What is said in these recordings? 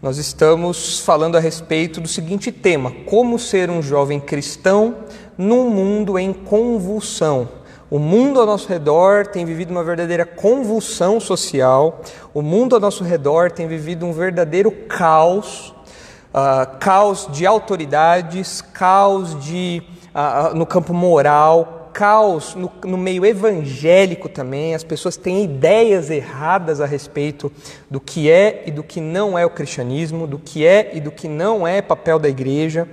Nós estamos falando a respeito do seguinte tema: como ser um jovem cristão num mundo em convulsão. O mundo ao nosso redor tem vivido uma verdadeira convulsão social, o mundo ao nosso redor tem vivido um verdadeiro caos, caos de autoridades, caos no campo moral, caos no meio evangélico também. As pessoas têm ideias erradas a respeito do que é e do que não é o cristianismo, do que é e do que não é papel da igreja,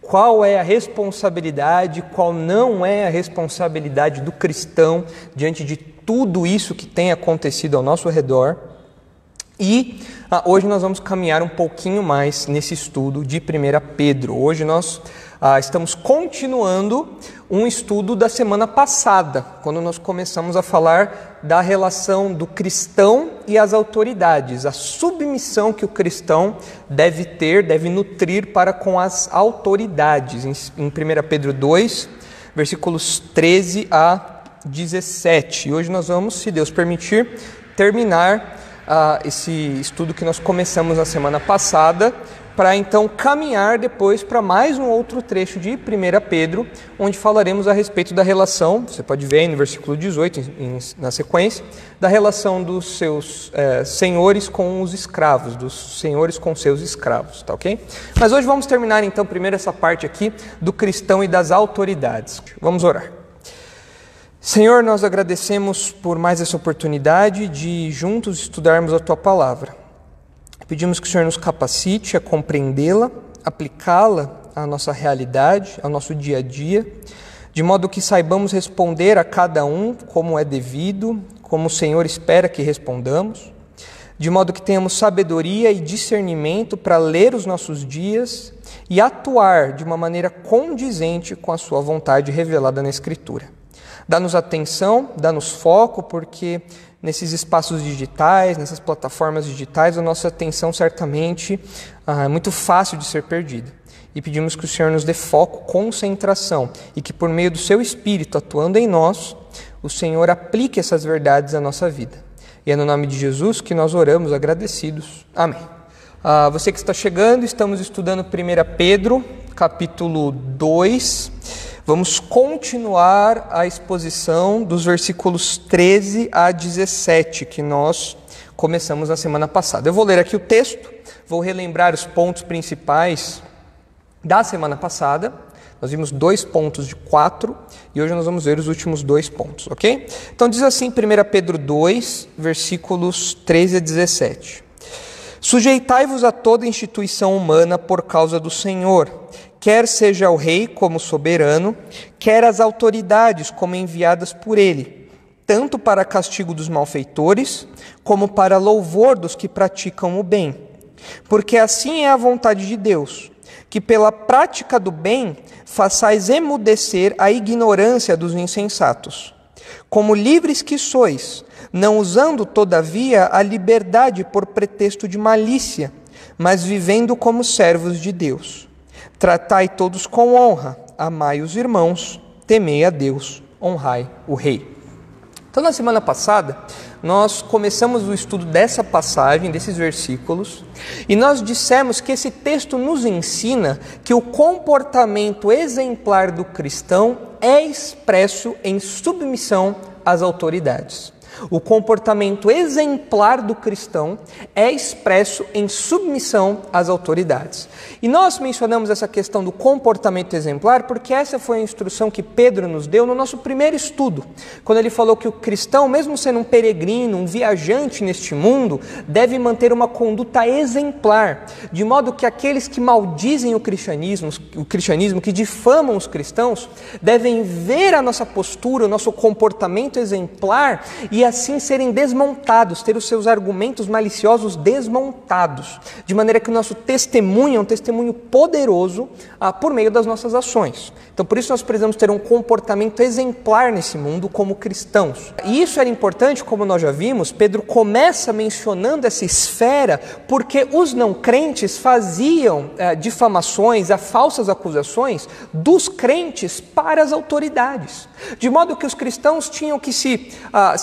qual é a responsabilidade, qual não é a responsabilidade do cristão diante de tudo isso que tem acontecido ao nosso redor. E hoje nós vamos caminhar um pouquinho mais nesse estudo de 1 Pedro. Hoje nós estamos continuando um estudo da semana passada, quando nós começamos a falar da relação do cristão e as autoridades, a submissão que o cristão deve ter, deve nutrir para com as autoridades. Em 1 Pedro 2, versículos 13 a 17. E hoje nós vamos, se Deus permitir, terminar esse estudo que nós começamos na semana passada, para então caminhar depois para mais um outro trecho de 1 Pedro, onde falaremos a respeito da relação, você pode ver aí no versículo 18, na sequência, da relação dos seus senhores com os escravos, dos senhores com seus escravos, tá ok? Mas hoje vamos terminar então primeiro essa parte aqui do cristão e das autoridades. Vamos orar. Senhor, nós agradecemos por mais essa oportunidade de juntos estudarmos a Tua Palavra. Pedimos que o Senhor nos capacite a compreendê-la, aplicá-la à nossa realidade, ao nosso dia a dia, de modo que saibamos responder a cada um como é devido, como o Senhor espera que respondamos, de modo que tenhamos sabedoria e discernimento para ler os nossos dias e atuar de uma maneira condizente com a Sua vontade revelada na Escritura. Dá-nos atenção, dá-nos foco, porque nesses espaços digitais, nessas plataformas digitais, a nossa atenção certamente é muito fácil de ser perdida. E pedimos que o Senhor nos dê foco, concentração, e que por meio do Seu Espírito atuando em nós, o Senhor aplique essas verdades à nossa vida. E é no nome de Jesus que nós oramos agradecidos. Amém. Você que está chegando, estamos estudando 1 Pedro, capítulo 2. Vamos continuar a exposição dos versículos 13 a 17, que nós começamos na semana passada. Eu vou ler aqui o texto, vou relembrar os pontos principais da semana passada. Nós vimos 2 pontos de 4 e hoje nós vamos ver os últimos 2 pontos, ok? Então diz assim, 1 Pedro 2, versículos 13 a 17. Sujeitai-vos a toda instituição humana por causa do Senhor, quer seja o rei como soberano, quer as autoridades como enviadas por ele, tanto para castigo dos malfeitores, como para louvor dos que praticam o bem. Porque assim é a vontade de Deus, que pela prática do bem façais emudecer a ignorância dos insensatos. Como livres que sois, não usando todavia a liberdade por pretexto de malícia, mas vivendo como servos de Deus. Tratai todos com honra, amai os irmãos, temei a Deus, honrai o rei. Então, na semana passada, nós começamos o estudo dessa passagem, desses versículos, e nós dissemos que esse texto nos ensina que o comportamento exemplar do cristão é expresso em submissão às autoridades. O comportamento exemplar do cristão é expresso em submissão às autoridades. E nós mencionamos essa questão do comportamento exemplar porque essa foi a instrução que Pedro nos deu no nosso primeiro estudo, quando ele falou que o cristão, mesmo sendo um peregrino, um viajante neste mundo, deve manter uma conduta exemplar, de modo que aqueles que maldizem o cristianismo, que difamam os cristãos, devem ver a nossa postura, o nosso comportamento exemplar e assim serem desmontados, ter os seus argumentos maliciosos desmontados, de maneira que o nosso testemunho é um testemunho poderoso por meio das nossas ações. Então, por isso nós precisamos ter um comportamento exemplar nesse mundo como cristãos. E isso era importante, como nós já vimos, Pedro começa mencionando essa esfera porque os não crentes faziam difamações, falsas acusações dos crentes para as autoridades. De modo que os cristãos tinham que se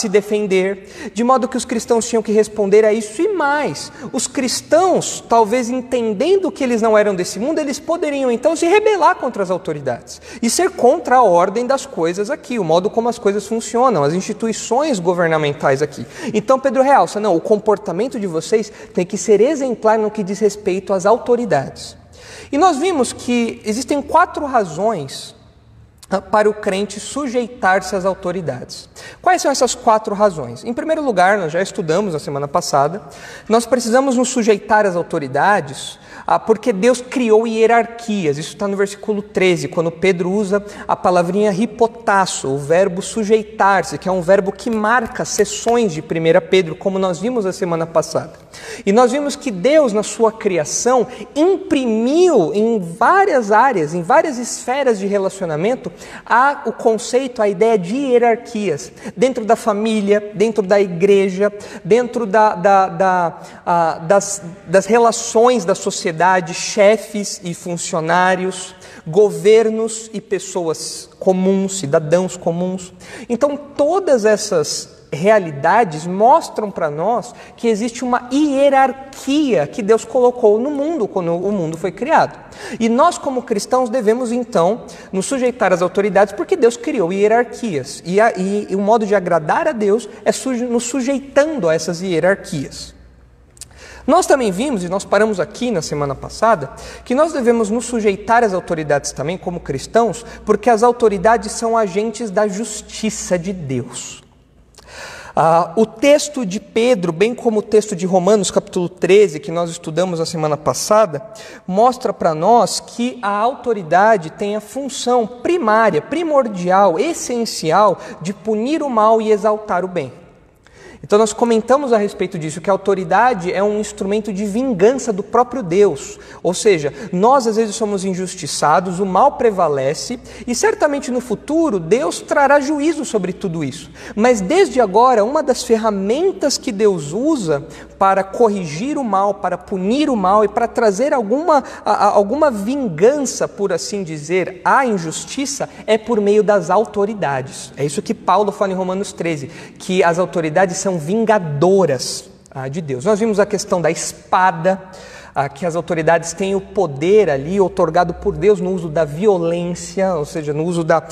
defender defender, de modo que os cristãos tinham que responder a isso e mais. Os cristãos, talvez entendendo que eles não eram desse mundo, eles poderiam então se rebelar contra as autoridades e ser contra a ordem das coisas aqui, o modo como as coisas funcionam, as instituições governamentais aqui. Então Pedro realça, não, o comportamento de vocês tem que ser exemplar no que diz respeito às autoridades. E nós vimos que existem 4 razões para o crente sujeitar-se às autoridades. Quais são essas 4 razões? Em primeiro lugar, nós já estudamos na semana passada, nós precisamos nos sujeitar às autoridades porque Deus criou hierarquias. Isso está no versículo 13, quando Pedro usa a palavrinha hipotasso, o verbo sujeitar-se, que é um verbo que marca seções de 1 Pedro, como nós vimos na semana passada. E nós vimos que Deus, na sua criação, imprimiu em várias áreas, em várias esferas de relacionamento, o conceito, a ideia de hierarquias, dentro da família, dentro da igreja, dentro das relações da sociedade, chefes e funcionários, governos e pessoas comuns, cidadãos comuns. Então, todas essas realidades mostram para nós que existe uma hierarquia que Deus colocou no mundo quando o mundo foi criado. E nós, como cristãos, devemos então nos sujeitar às autoridades porque Deus criou hierarquias. E o modo de agradar a Deus é nos sujeitando a essas hierarquias. Nós também vimos, e nós paramos aqui na semana passada, que nós devemos nos sujeitar às autoridades também como cristãos, porque as autoridades são agentes da justiça de Deus. O texto de Pedro, bem como o texto de Romanos, capítulo 13, que nós estudamos na semana passada, mostra para nós que a autoridade tem a função primária, primordial, essencial de punir o mal e exaltar o bem. Então nós comentamos a respeito disso, que a autoridade é um instrumento de vingança do próprio Deus. Ou seja, nós às vezes somos injustiçados, o mal prevalece e certamente no futuro Deus trará juízo sobre tudo isso. Mas desde agora, uma das ferramentas que Deus usa para corrigir o mal, para punir o mal e para trazer alguma vingança, por assim dizer, à injustiça, é por meio das autoridades. É isso que Paulo fala em Romanos 13, que as autoridades são vingadoras de Deus. Nós vimos a questão da espada, que as autoridades têm o poder ali, otorgado por Deus no uso da violência, ou seja, no uso da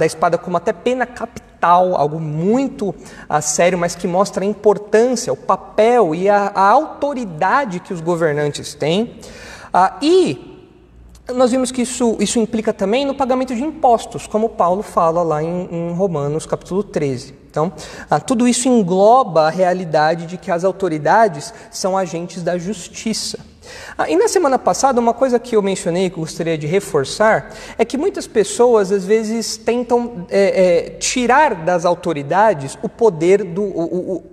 espada como até pena capital, algo muito sério, mas que mostra a importância, o papel e a autoridade que os governantes têm. E nós vimos que isso implica também no pagamento de impostos, como Paulo fala lá em Romanos capítulo 13. Então, tudo isso engloba a realidade de que as autoridades são agentes da justiça. E na semana passada, uma coisa que eu mencionei, que eu gostaria de reforçar, é que muitas pessoas às vezes tentam tirar das autoridades o poder,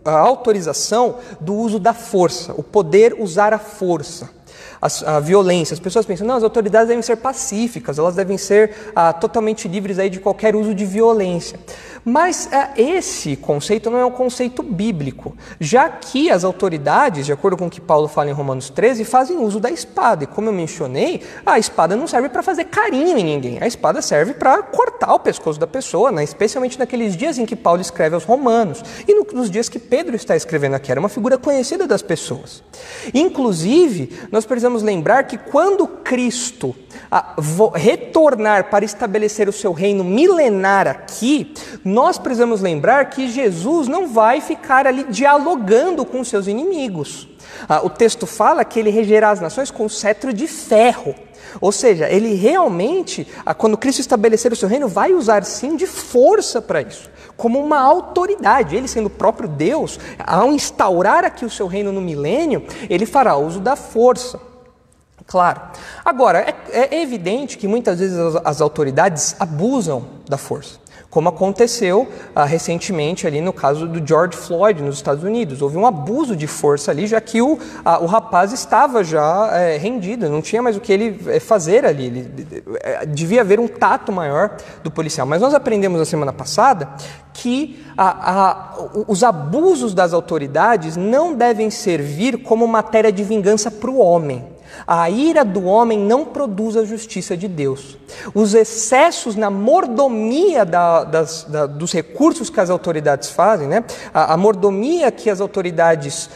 a autorização do uso da força, o poder usar a força. A violência. As pessoas pensam, não, as autoridades devem ser pacíficas, elas devem ser totalmente livres aí de qualquer uso de violência. Mas esse conceito não é um conceito bíblico, já que as autoridades, de acordo com o que Paulo fala em Romanos 13, fazem uso da espada. E como eu mencionei, a espada não serve para fazer carinho em ninguém, a espada serve para cortar o pescoço da pessoa, né? Especialmente naqueles dias em que Paulo escreve aos Romanos e nos dias que Pedro está escrevendo aqui, era uma figura conhecida das pessoas. Inclusive, nós precisamos lembrar que quando Cristo retornar para estabelecer o seu reino milenar aqui, nós precisamos lembrar que Jesus não vai ficar ali dialogando com seus inimigos. O texto fala que ele regerá as nações com cetro de ferro. Ou seja, ele realmente, quando Cristo estabelecer o seu reino, vai usar sim de força para isso, como uma autoridade. Ele sendo o próprio Deus, ao instaurar aqui o seu reino no milênio, ele fará uso da força. Claro. Agora, é evidente que muitas vezes as autoridades abusam da força, como aconteceu recentemente ali no caso do George Floyd nos Estados Unidos. Houve um abuso de força ali, já que o rapaz estava já rendido, não tinha mais o que ele fazer ali, devia haver um tato maior do policial. Mas nós aprendemos na semana passada que os abusos das autoridades não devem servir como matéria de vingança para o homem. A ira do homem não produz a justiça de Deus. Os excessos na mordomia dos recursos que as autoridades fazem, né? A mordomia que as autoridades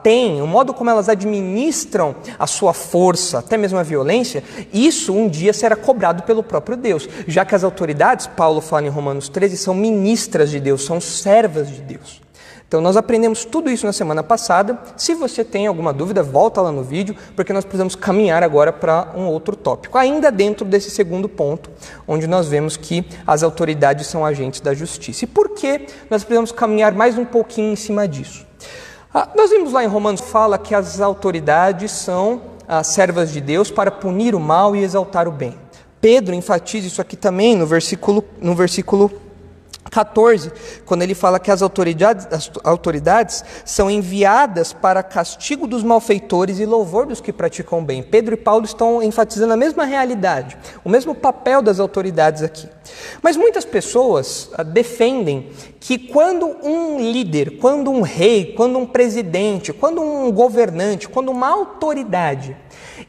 têm, o modo como elas administram a sua força, até mesmo a violência, isso um dia será cobrado pelo próprio Deus, já que as autoridades, Paulo fala em Romanos 13, são ministras de Deus, são servas de Deus. Então nós aprendemos tudo isso na semana passada. Se você tem alguma dúvida, volta lá no vídeo, porque nós precisamos caminhar agora para um outro tópico, ainda dentro desse segundo ponto, onde nós vemos que as autoridades são agentes da justiça. E por que nós precisamos caminhar mais um pouquinho em cima disso? Nós vimos lá em Romanos, fala que as autoridades são as servas de Deus para punir o mal e exaltar o bem. Pedro enfatiza isso aqui também no versículo 14, quando ele fala que as autoridades são enviadas para castigo dos malfeitores e louvor dos que praticam o bem. Pedro e Paulo estão enfatizando a mesma realidade, o mesmo papel das autoridades aqui. Mas muitas pessoas defendem que quando um líder, quando um rei, quando um presidente, quando um governante, quando uma autoridade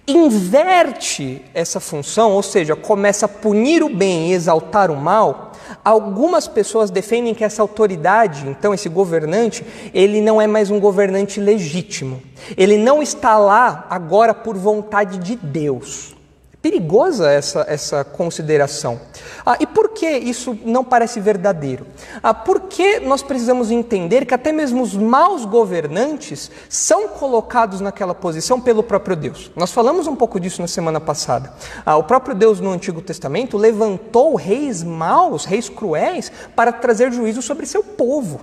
inverte essa função, ou seja, começa a punir o bem e exaltar o mal, algumas pessoas defendem que essa autoridade, então esse governante, ele não é mais um governante legítimo. Ele não está lá agora por vontade de Deus. Perigosa essa consideração. E por que isso não parece verdadeiro? Porque nós precisamos entender que até mesmo os maus governantes são colocados naquela posição pelo próprio Deus. Nós falamos um pouco disso na semana passada. O próprio Deus no Antigo Testamento levantou reis maus, reis cruéis, para trazer juízo sobre seu povo.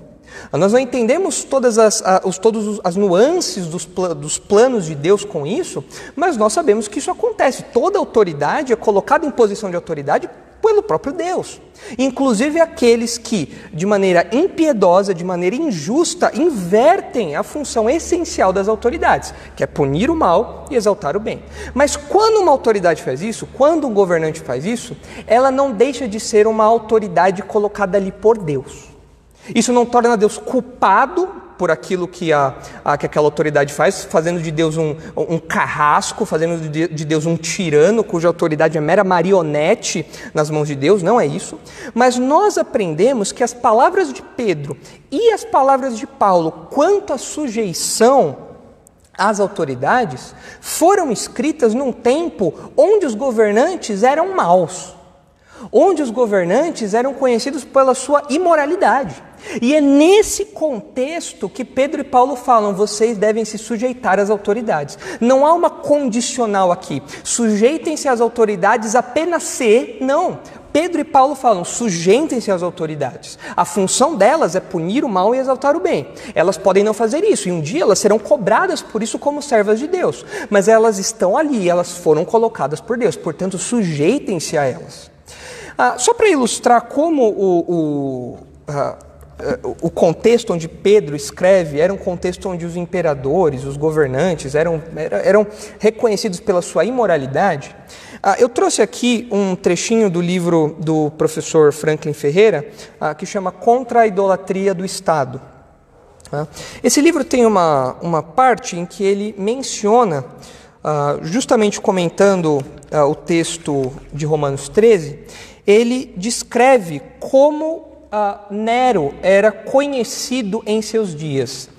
Nós não entendemos todas as nuances dos planos de Deus com isso, mas nós sabemos que isso acontece. Toda autoridade é colocada em posição de autoridade pelo próprio Deus. Inclusive aqueles que, de maneira impiedosa, de maneira injusta, invertem a função essencial das autoridades, que é punir o mal e exaltar o bem. Mas quando uma autoridade faz isso, quando um governante faz isso, ela não deixa de ser uma autoridade colocada ali por Deus. Isso não torna Deus culpado por aquilo que aquela autoridade faz, fazendo de Deus um carrasco, fazendo de Deus um tirano, cuja autoridade é mera marionete nas mãos de Deus, não é isso. Mas nós aprendemos que as palavras de Pedro e as palavras de Paulo quanto à sujeição às autoridades foram escritas num tempo onde os governantes eram maus, onde os governantes eram conhecidos pela sua imoralidade. E é nesse contexto que Pedro e Paulo falam, vocês devem se sujeitar às autoridades. Não há uma condicional aqui, sujeitem-se às autoridades apenas se, não. Pedro e Paulo falam, sujeitem-se às autoridades. A função delas é punir o mal e exaltar o bem. Elas podem não fazer isso, e um dia elas serão cobradas por isso como servas de Deus. Mas elas estão ali, elas foram colocadas por Deus, portanto sujeitem-se a elas. Só para ilustrar como o contexto onde Pedro escreve era um contexto onde os imperadores, os governantes eram reconhecidos pela sua imoralidade. Eu trouxe aqui um trechinho do livro do professor Franklin Ferreira, que chama Contra a Idolatria do Estado. Esse livro tem uma parte em que ele menciona, justamente comentando o texto de Romanos 13, ele descreve como Nero era conhecido em seus dias,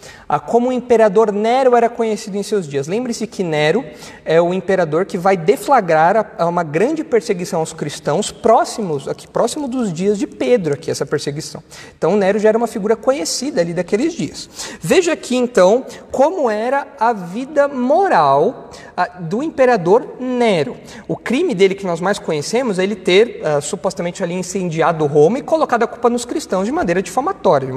como o imperador Nero era conhecido em seus dias. Lembre-se que Nero é o imperador que vai deflagrar uma grande perseguição aos cristãos próximo dos dias de Pedro, aqui, essa perseguição. Então Nero já era uma figura conhecida ali daqueles dias. Veja aqui então como era a vida moral do imperador Nero. O crime dele que nós mais conhecemos é ele ter supostamente ali incendiado Roma e colocado a culpa nos cristãos de maneira difamatória,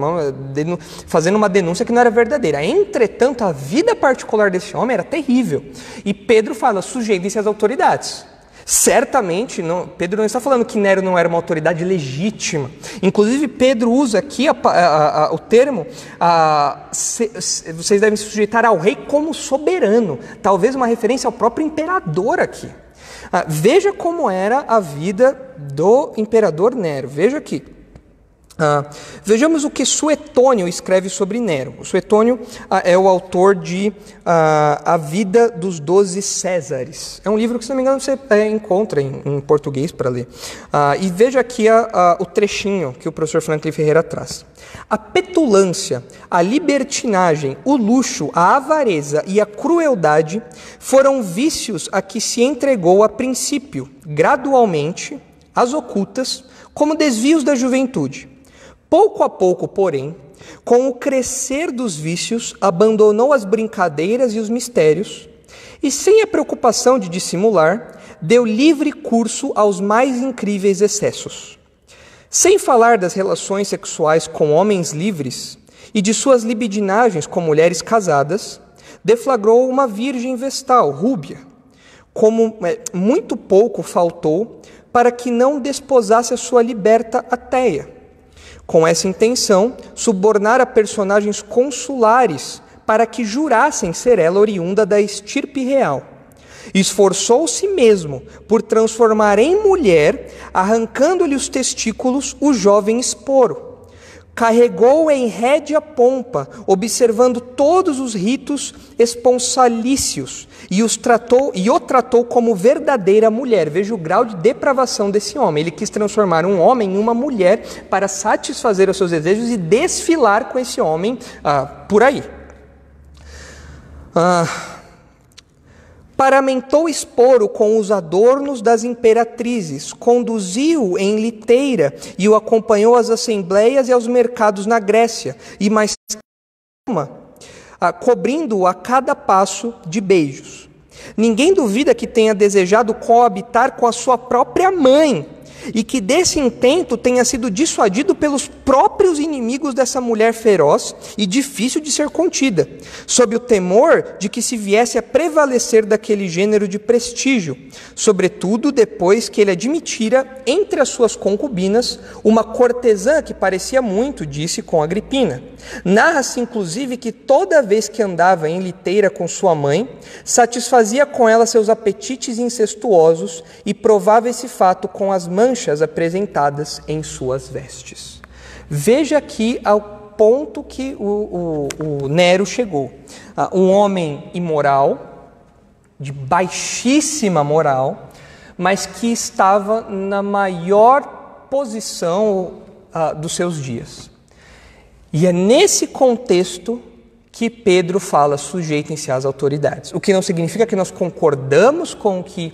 fazendo uma denúncia que não era verdadeira. Entretanto, a vida particular desse homem era terrível. E Pedro fala, sujeitem-se às autoridades. Certamente, Pedro não está falando que Nero não era uma autoridade legítima. Inclusive, Pedro usa aqui o termo, vocês devem se sujeitar ao rei como soberano. Talvez uma referência ao próprio imperador aqui. Veja como era a vida do imperador Nero. Veja aqui. Vejamos o que Suetônio escreve sobre Nero. O Suetônio é o autor de A Vida dos 12 Césares. É um livro que, se não me engano, você encontra em português para ler. E veja aqui o trechinho que o professor Franklin Ferreira traz. A petulância, a libertinagem, o luxo, a avareza e a crueldade foram vícios a que se entregou a princípio, gradualmente, às ocultas, como desvios da juventude. Pouco a pouco, porém, com o crescer dos vícios, abandonou as brincadeiras e os mistérios, e sem a preocupação de dissimular, deu livre curso aos mais incríveis excessos. Sem falar das relações sexuais com homens livres e de suas libidinagens com mulheres casadas, deflagrou uma virgem vestal, rúbia, como muito pouco faltou para que não desposasse a sua liberta Ateia. Com essa intenção, subornara personagens consulares para que jurassem ser ela oriunda da estirpe real. Esforçou-se mesmo por transformar em mulher, arrancando-lhe os testículos, o jovem esporo. Carregou em rédea pompa, observando todos os ritos esponsalícios, e o tratou como verdadeira mulher. Veja o grau de depravação desse homem. Ele quis transformar um homem em uma mulher para satisfazer os seus desejos e desfilar com esse homem por aí. Paramentou Esporo com os adornos das imperatrizes, conduziu-o em liteira e o acompanhou às assembleias e aos mercados na Grécia, e mais cobrindo-o a cada passo de beijos. Ninguém duvida que tenha desejado coabitar com a sua própria mãe, e que desse intento tenha sido dissuadido pelos próprios inimigos dessa mulher feroz e difícil de ser contida, sob o temor de que se viesse a prevalecer daquele gênero de prestígio, sobretudo depois que ele admitira entre as suas concubinas uma cortesã que parecia muito, disse com Agripina. Narra-se inclusive que toda vez que andava em liteira com sua mãe, satisfazia com ela seus apetites incestuosos e provava esse fato com as manchas apresentadas em suas vestes. Veja aqui ao ponto que o Nero chegou. Um homem imoral, de baixíssima moral, mas que estava na maior posição dos seus dias. E é nesse contexto que Pedro fala: sujeitem-se às autoridades. O que não significa que nós concordamos com o que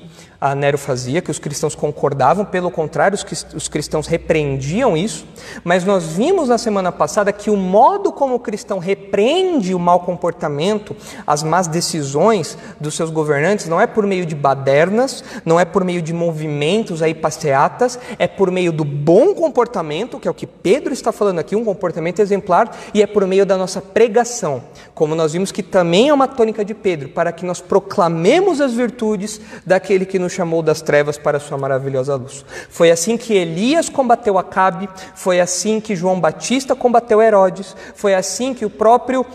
Nero fazia, que os cristãos concordavam, pelo contrário, os cristãos repreendiam isso, mas nós vimos na semana passada que o modo como o cristão repreende o mau comportamento, as más decisões dos seus governantes, não é por meio de badernas, não é por meio de movimentos aí passeatas, é por meio do bom comportamento, que é o que Pedro está falando aqui, um comportamento exemplar, e é por meio da nossa pregação, como nós vimos que também é uma tônica de Pedro, para que nós proclamemos as virtudes daquele que nos chamou das trevas para a sua maravilhosa luz. Foi assim que Elias combateu Acabe, foi assim que João Batista combateu Herodes, foi assim que o próprio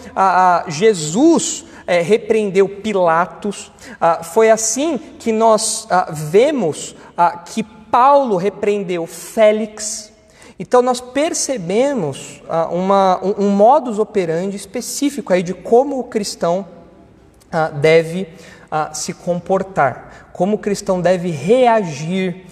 Jesus repreendeu Pilatos, foi assim que nós vemos que Paulo repreendeu Félix. Então nós percebemos um modus operandi específico aí de como o cristão deve se comportar, como o cristão deve reagir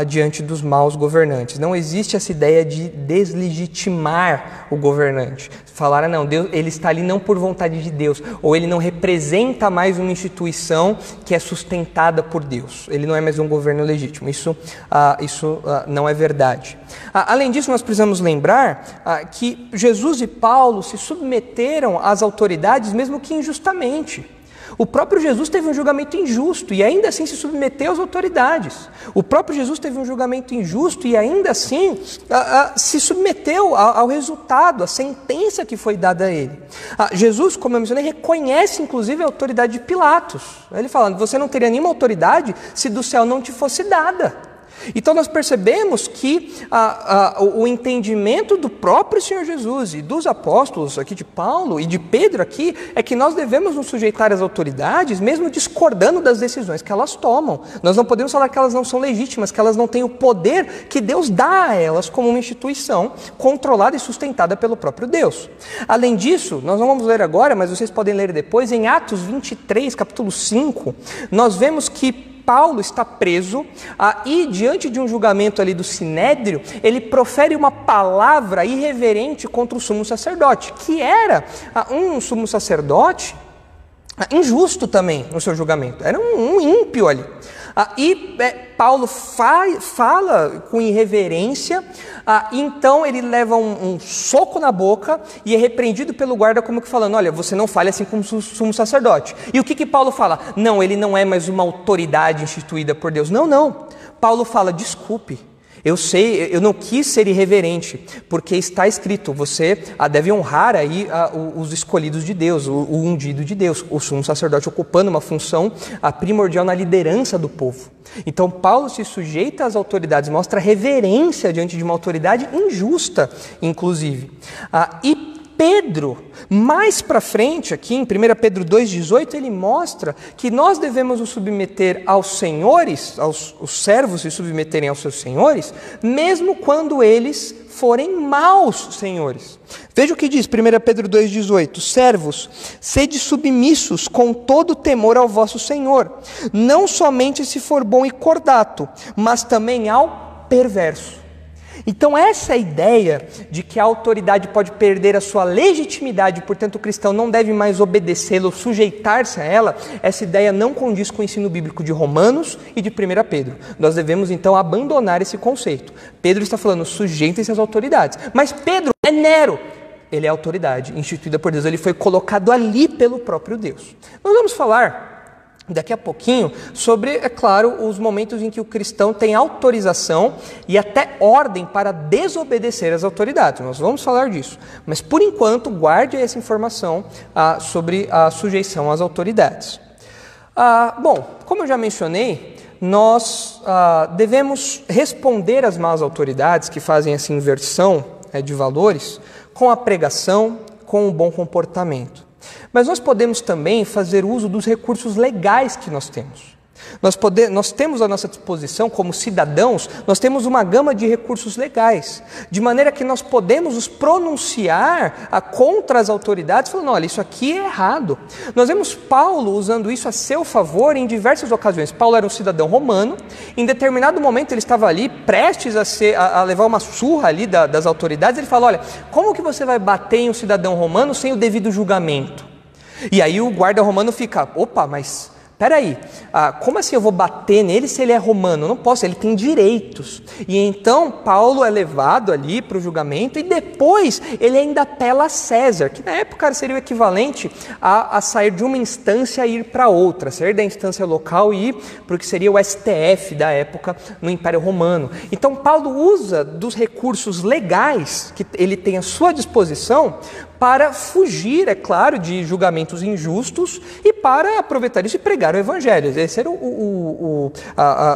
diante dos maus governantes. Não existe essa ideia de deslegitimar o governante. Falar, não, Deus, ele está ali não por vontade de Deus, ou ele não representa mais uma instituição que é sustentada por Deus. Ele não é mais um governo legítimo. Isso não é verdade. Além disso, nós precisamos lembrar que Jesus e Paulo se submeteram às autoridades, mesmo que injustamente. O próprio Jesus teve um julgamento injusto e ainda assim se submeteu às autoridades. O próprio Jesus teve um julgamento injusto e ainda assim se submeteu ao resultado, à sentença que foi dada a ele. Jesus, como eu mencionei, reconhece inclusive a autoridade de Pilatos. Ele fala: você não teria nenhuma autoridade se do céu não te fosse dada. Então nós percebemos que o entendimento do próprio Senhor Jesus e dos apóstolos aqui de Paulo e de Pedro aqui é que nós devemos nos sujeitar às autoridades mesmo discordando das decisões que elas tomam. Nós não podemos falar que elas não são legítimas, que elas não têm o poder que Deus dá a elas como uma instituição controlada e sustentada pelo próprio Deus. Além disso, nós não vamos ler agora, mas vocês podem ler depois, em Atos 23, capítulo 5, nós vemos que Paulo está preso e diante de um julgamento ali do Sinédrio, ele profere uma palavra irreverente contra o sumo sacerdote, que era um sumo sacerdote injusto também no seu julgamento, era um ímpio ali. Paulo fala com irreverência, então ele leva um soco na boca e é repreendido pelo guarda como que falando, olha, você não fale assim como sumo sacerdote. E o que Paulo fala? Não, ele não é mais uma autoridade instituída por Deus. Não. Paulo fala, desculpe. Eu sei, eu não quis ser irreverente, porque está escrito, você deve honrar aí os escolhidos de Deus, o ungido de Deus, o sumo sacerdote ocupando uma função primordial na liderança do povo. Então Paulo se sujeita às autoridades, mostra reverência diante de uma autoridade injusta, inclusive. E Pedro, mais para frente aqui em 1 Pedro 2,18, ele mostra que nós devemos nos submeter aos senhores, os servos se submeterem aos seus senhores, mesmo quando eles forem maus senhores. Veja o que diz 1 Pedro 2,18, servos, sede submissos com todo temor ao vosso Senhor, não somente se for bom e cordato, mas também ao perverso. Então essa ideia de que a autoridade pode perder a sua legitimidade, portanto o cristão não deve mais obedecê-la ou sujeitar-se a ela, essa ideia não condiz com o ensino bíblico de Romanos e de 1 Pedro. Nós devemos então abandonar esse conceito. Pedro está falando, sujeitem-se às autoridades. Mas Pedro é Nero. Ele é autoridade instituída por Deus, ele foi colocado ali pelo próprio Deus. Nós vamos falar daqui a pouquinho sobre, é claro, os momentos em que o cristão tem autorização e até ordem para desobedecer às autoridades. Nós vamos falar disso. Mas, por enquanto, guarde essa informação sobre a sujeição às autoridades. Bom, como eu já mencionei, nós devemos responder às más autoridades que fazem essa inversão de valores com a pregação, com o bom comportamento. Mas nós podemos também fazer uso dos recursos legais que nós temos. Nós temos à nossa disposição, como cidadãos, nós temos uma gama de recursos legais, de maneira que nós podemos nos pronunciar contra as autoridades, falando, olha, isso aqui é errado. Nós vemos Paulo usando isso a seu favor em diversas ocasiões. Paulo era um cidadão romano, em determinado momento ele estava ali, prestes a levar uma surra ali das autoridades, ele fala, olha, como que você vai bater em um cidadão romano sem o devido julgamento? E aí o guarda romano fica, opa, mas peraí, como assim eu vou bater nele se ele é romano? Eu não posso, ele tem direitos. E então Paulo é levado ali para o julgamento e depois ele ainda apela a César, que na época seria o equivalente a sair de uma instância e ir para outra, sair da instância local e ir para o que seria o STF da época no Império Romano. Então Paulo usa dos recursos legais que ele tem à sua disposição para fugir, é claro, de julgamentos injustos e para aproveitar isso e pregar o Evangelho. Esse era o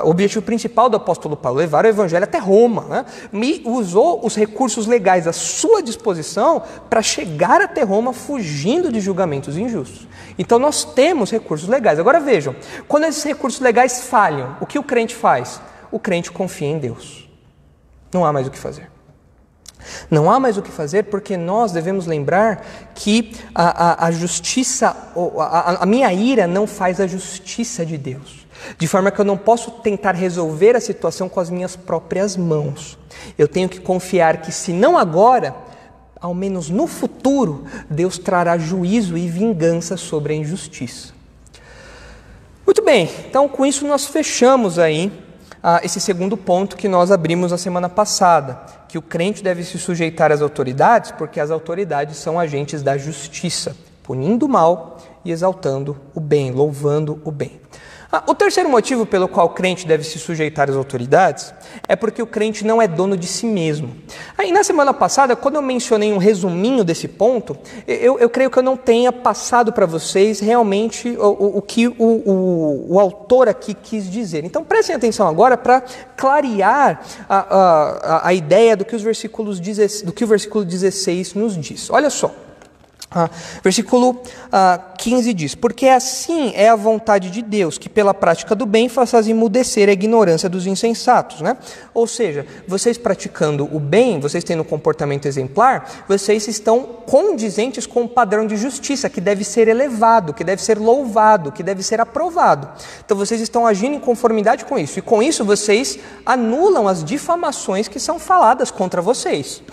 objetivo principal do apóstolo Paulo, levar o Evangelho até Roma, né? E usou os recursos legais à sua disposição para chegar até Roma fugindo de julgamentos injustos. Então nós temos recursos legais. Agora vejam, quando esses recursos legais falham, o que o crente faz? O crente confia em Deus. Não há mais o que fazer. Não há mais o que fazer porque nós devemos lembrar que a justiça, a minha ira não faz a justiça de Deus. De forma que eu não posso tentar resolver a situação com as minhas próprias mãos. Eu tenho que confiar que se não agora, ao menos no futuro, Deus trará juízo e vingança sobre a injustiça. Muito bem, então com isso nós fechamos aí esse segundo ponto que nós abrimos na semana passada, que o crente deve se sujeitar às autoridades, porque as autoridades são agentes da justiça, punindo o mal e exaltando o bem, louvando o bem. O terceiro motivo pelo qual o crente deve se sujeitar às autoridades é porque o crente não é dono de si mesmo. Aí na semana passada, quando eu mencionei um resuminho desse ponto, eu creio que eu não tenha passado para vocês realmente o que o autor aqui quis dizer. Então prestem atenção agora para clarear a ideia do que o versículo 16 nos diz. Olha só. Versículo 15 diz: porque assim é a vontade de Deus, que pela prática do bem faças emudecer a ignorância dos insensatos, né? Ou seja, vocês praticando o bem, vocês tendo um comportamento exemplar, vocês estão condizentes com o padrão de justiça, que deve ser elevado, que deve ser louvado, que deve ser aprovado. Então vocês estão agindo em conformidade com isso, e com isso vocês anulam as difamações que são faladas contra vocês.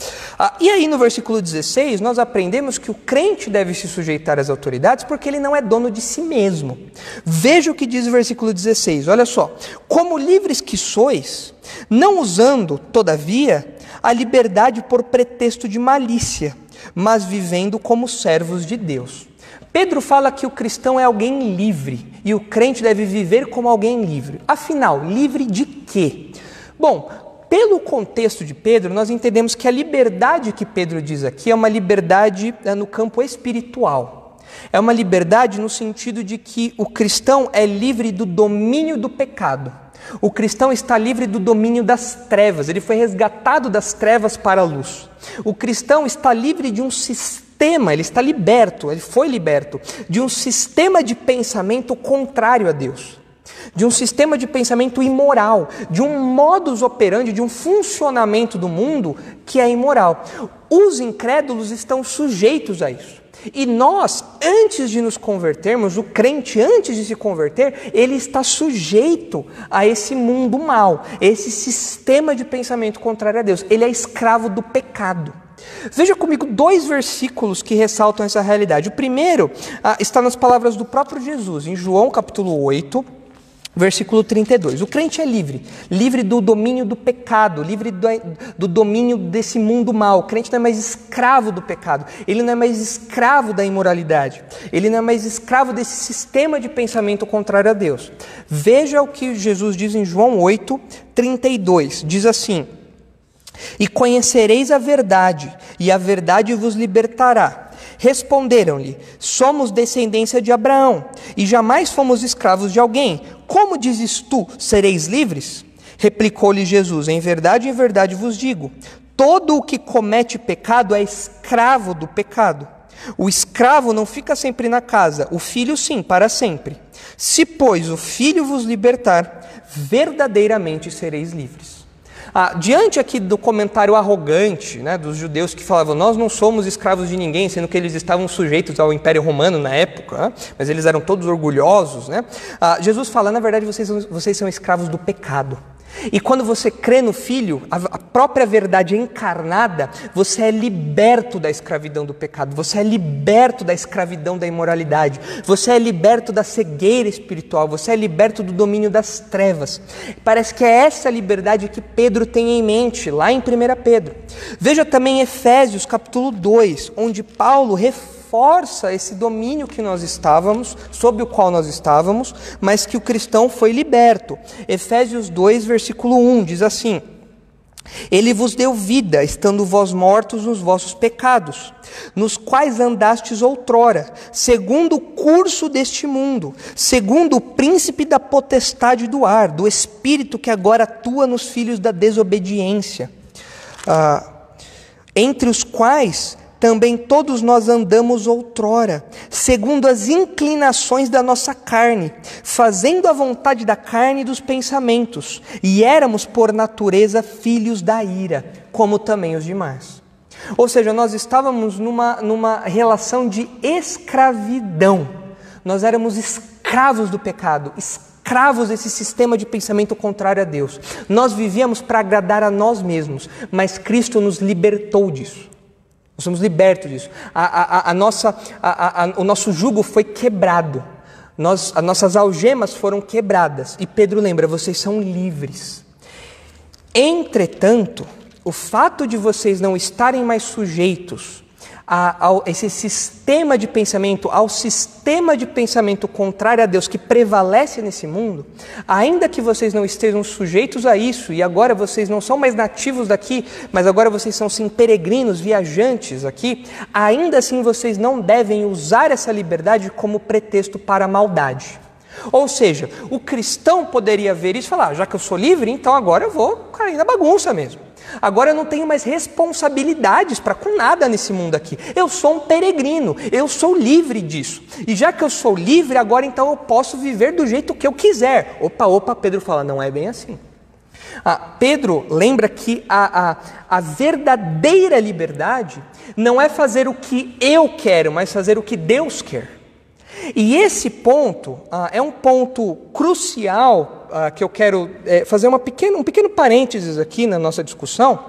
E aí no versículo 16 nós aprendemos que o crente deve se sujeitar às autoridades porque ele não é dono de si mesmo. Veja o que diz o versículo 16, olha só. Como livres que sois, não usando, todavia, a liberdade por pretexto de malícia, mas vivendo como servos de Deus. Pedro fala que o cristão é alguém livre e o crente deve viver como alguém livre. Afinal, livre de quê? Bom, pelo contexto de Pedro, nós entendemos que a liberdade que Pedro diz aqui é uma liberdade no campo espiritual. É uma liberdade no sentido de que o cristão é livre do domínio do pecado. O cristão está livre do domínio das trevas. Ele foi resgatado das trevas para a luz. O cristão está livre de um sistema, ele está liberto, ele foi liberto de um sistema de pensamento contrário a Deus. De um sistema de pensamento imoral, de um modus operandi, de um funcionamento do mundo que é imoral. Os incrédulos estão sujeitos a isso. E nós, antes de nos convertermos, o crente, antes de se converter, ele está sujeito a esse mundo mal, esse sistema de pensamento contrário a Deus. Ele é escravo do pecado. Veja comigo 2 versículos que ressaltam essa realidade. O primeiro está nas palavras do próprio Jesus, em João capítulo 8, versículo 32. O crente é livre, livre do domínio do pecado, livre do domínio desse mundo mal. O crente não é mais escravo do pecado, ele não é mais escravo da imoralidade, ele não é mais escravo desse sistema de pensamento contrário a Deus. Veja o que Jesus diz em João 8, 32. Diz assim: e conhecereis a verdade, e a verdade vos libertará. Responderam-lhe: somos descendência de Abraão, e jamais fomos escravos de alguém. Como dizes tu, sereis livres? Replicou-lhe Jesus: em verdade vos digo, todo o que comete pecado é escravo do pecado. O escravo não fica sempre na casa, o filho sim, para sempre. Se, pois, o filho vos libertar, verdadeiramente sereis livres. Diante aqui do comentário arrogante, né, dos judeus que falavam: nós não somos escravos de ninguém, sendo que eles estavam sujeitos ao Império Romano na época, né, mas eles eram todos orgulhosos, né? Jesus fala: na verdade vocês são escravos do pecado. E quando você crê no Filho, a própria verdade encarnada, você é liberto da escravidão do pecado, você é liberto da escravidão da imoralidade, você é liberto da cegueira espiritual, você é liberto do domínio das trevas. Parece que é essa liberdade que Pedro tem em mente, lá em 1 Pedro. Veja também Efésios capítulo 2, onde Paulo reforça esse domínio que nós estávamos, sob o qual nós estávamos, mas que o cristão foi liberto. Efésios 2, versículo 1, diz assim: ele vos deu vida, estando vós mortos nos vossos pecados, nos quais andastes outrora, segundo o curso deste mundo, segundo o príncipe da potestade do ar, do espírito que agora atua nos filhos da desobediência, entre os quais também todos nós andamos outrora, segundo as inclinações da nossa carne, fazendo a vontade da carne e dos pensamentos, e éramos por natureza filhos da ira, como também os demais. Ou seja, nós estávamos numa relação de escravidão, nós éramos escravos do pecado, escravos desse sistema de pensamento contrário a Deus. Nós vivíamos para agradar a nós mesmos, mas Cristo nos libertou disso. Nós somos libertos disso. O nosso jugo foi quebrado. As nossas algemas foram quebradas. E Pedro lembra: vocês são livres. Entretanto, o fato de vocês não estarem mais sujeitos esse sistema de pensamento, ao sistema de pensamento contrário a Deus que prevalece nesse mundo, ainda que vocês não estejam sujeitos a isso, e agora vocês não são mais nativos daqui, mas agora vocês são sim peregrinos, viajantes aqui, ainda assim vocês não devem usar essa liberdade como pretexto para a maldade. Ou seja, o cristão poderia ver isso e falar, já que eu sou livre, então agora eu vou cair na bagunça mesmo. Agora eu não tenho mais responsabilidades para com nada nesse mundo aqui. Eu sou um peregrino, eu sou livre disso. E já que eu sou livre, agora então eu posso viver do jeito que eu quiser. Opa, Pedro fala, não é bem assim. Pedro lembra que a verdadeira liberdade não é fazer o que eu quero, mas fazer o que Deus quer. E esse ponto é um ponto crucial que eu quero fazer um pequeno parênteses aqui na nossa discussão,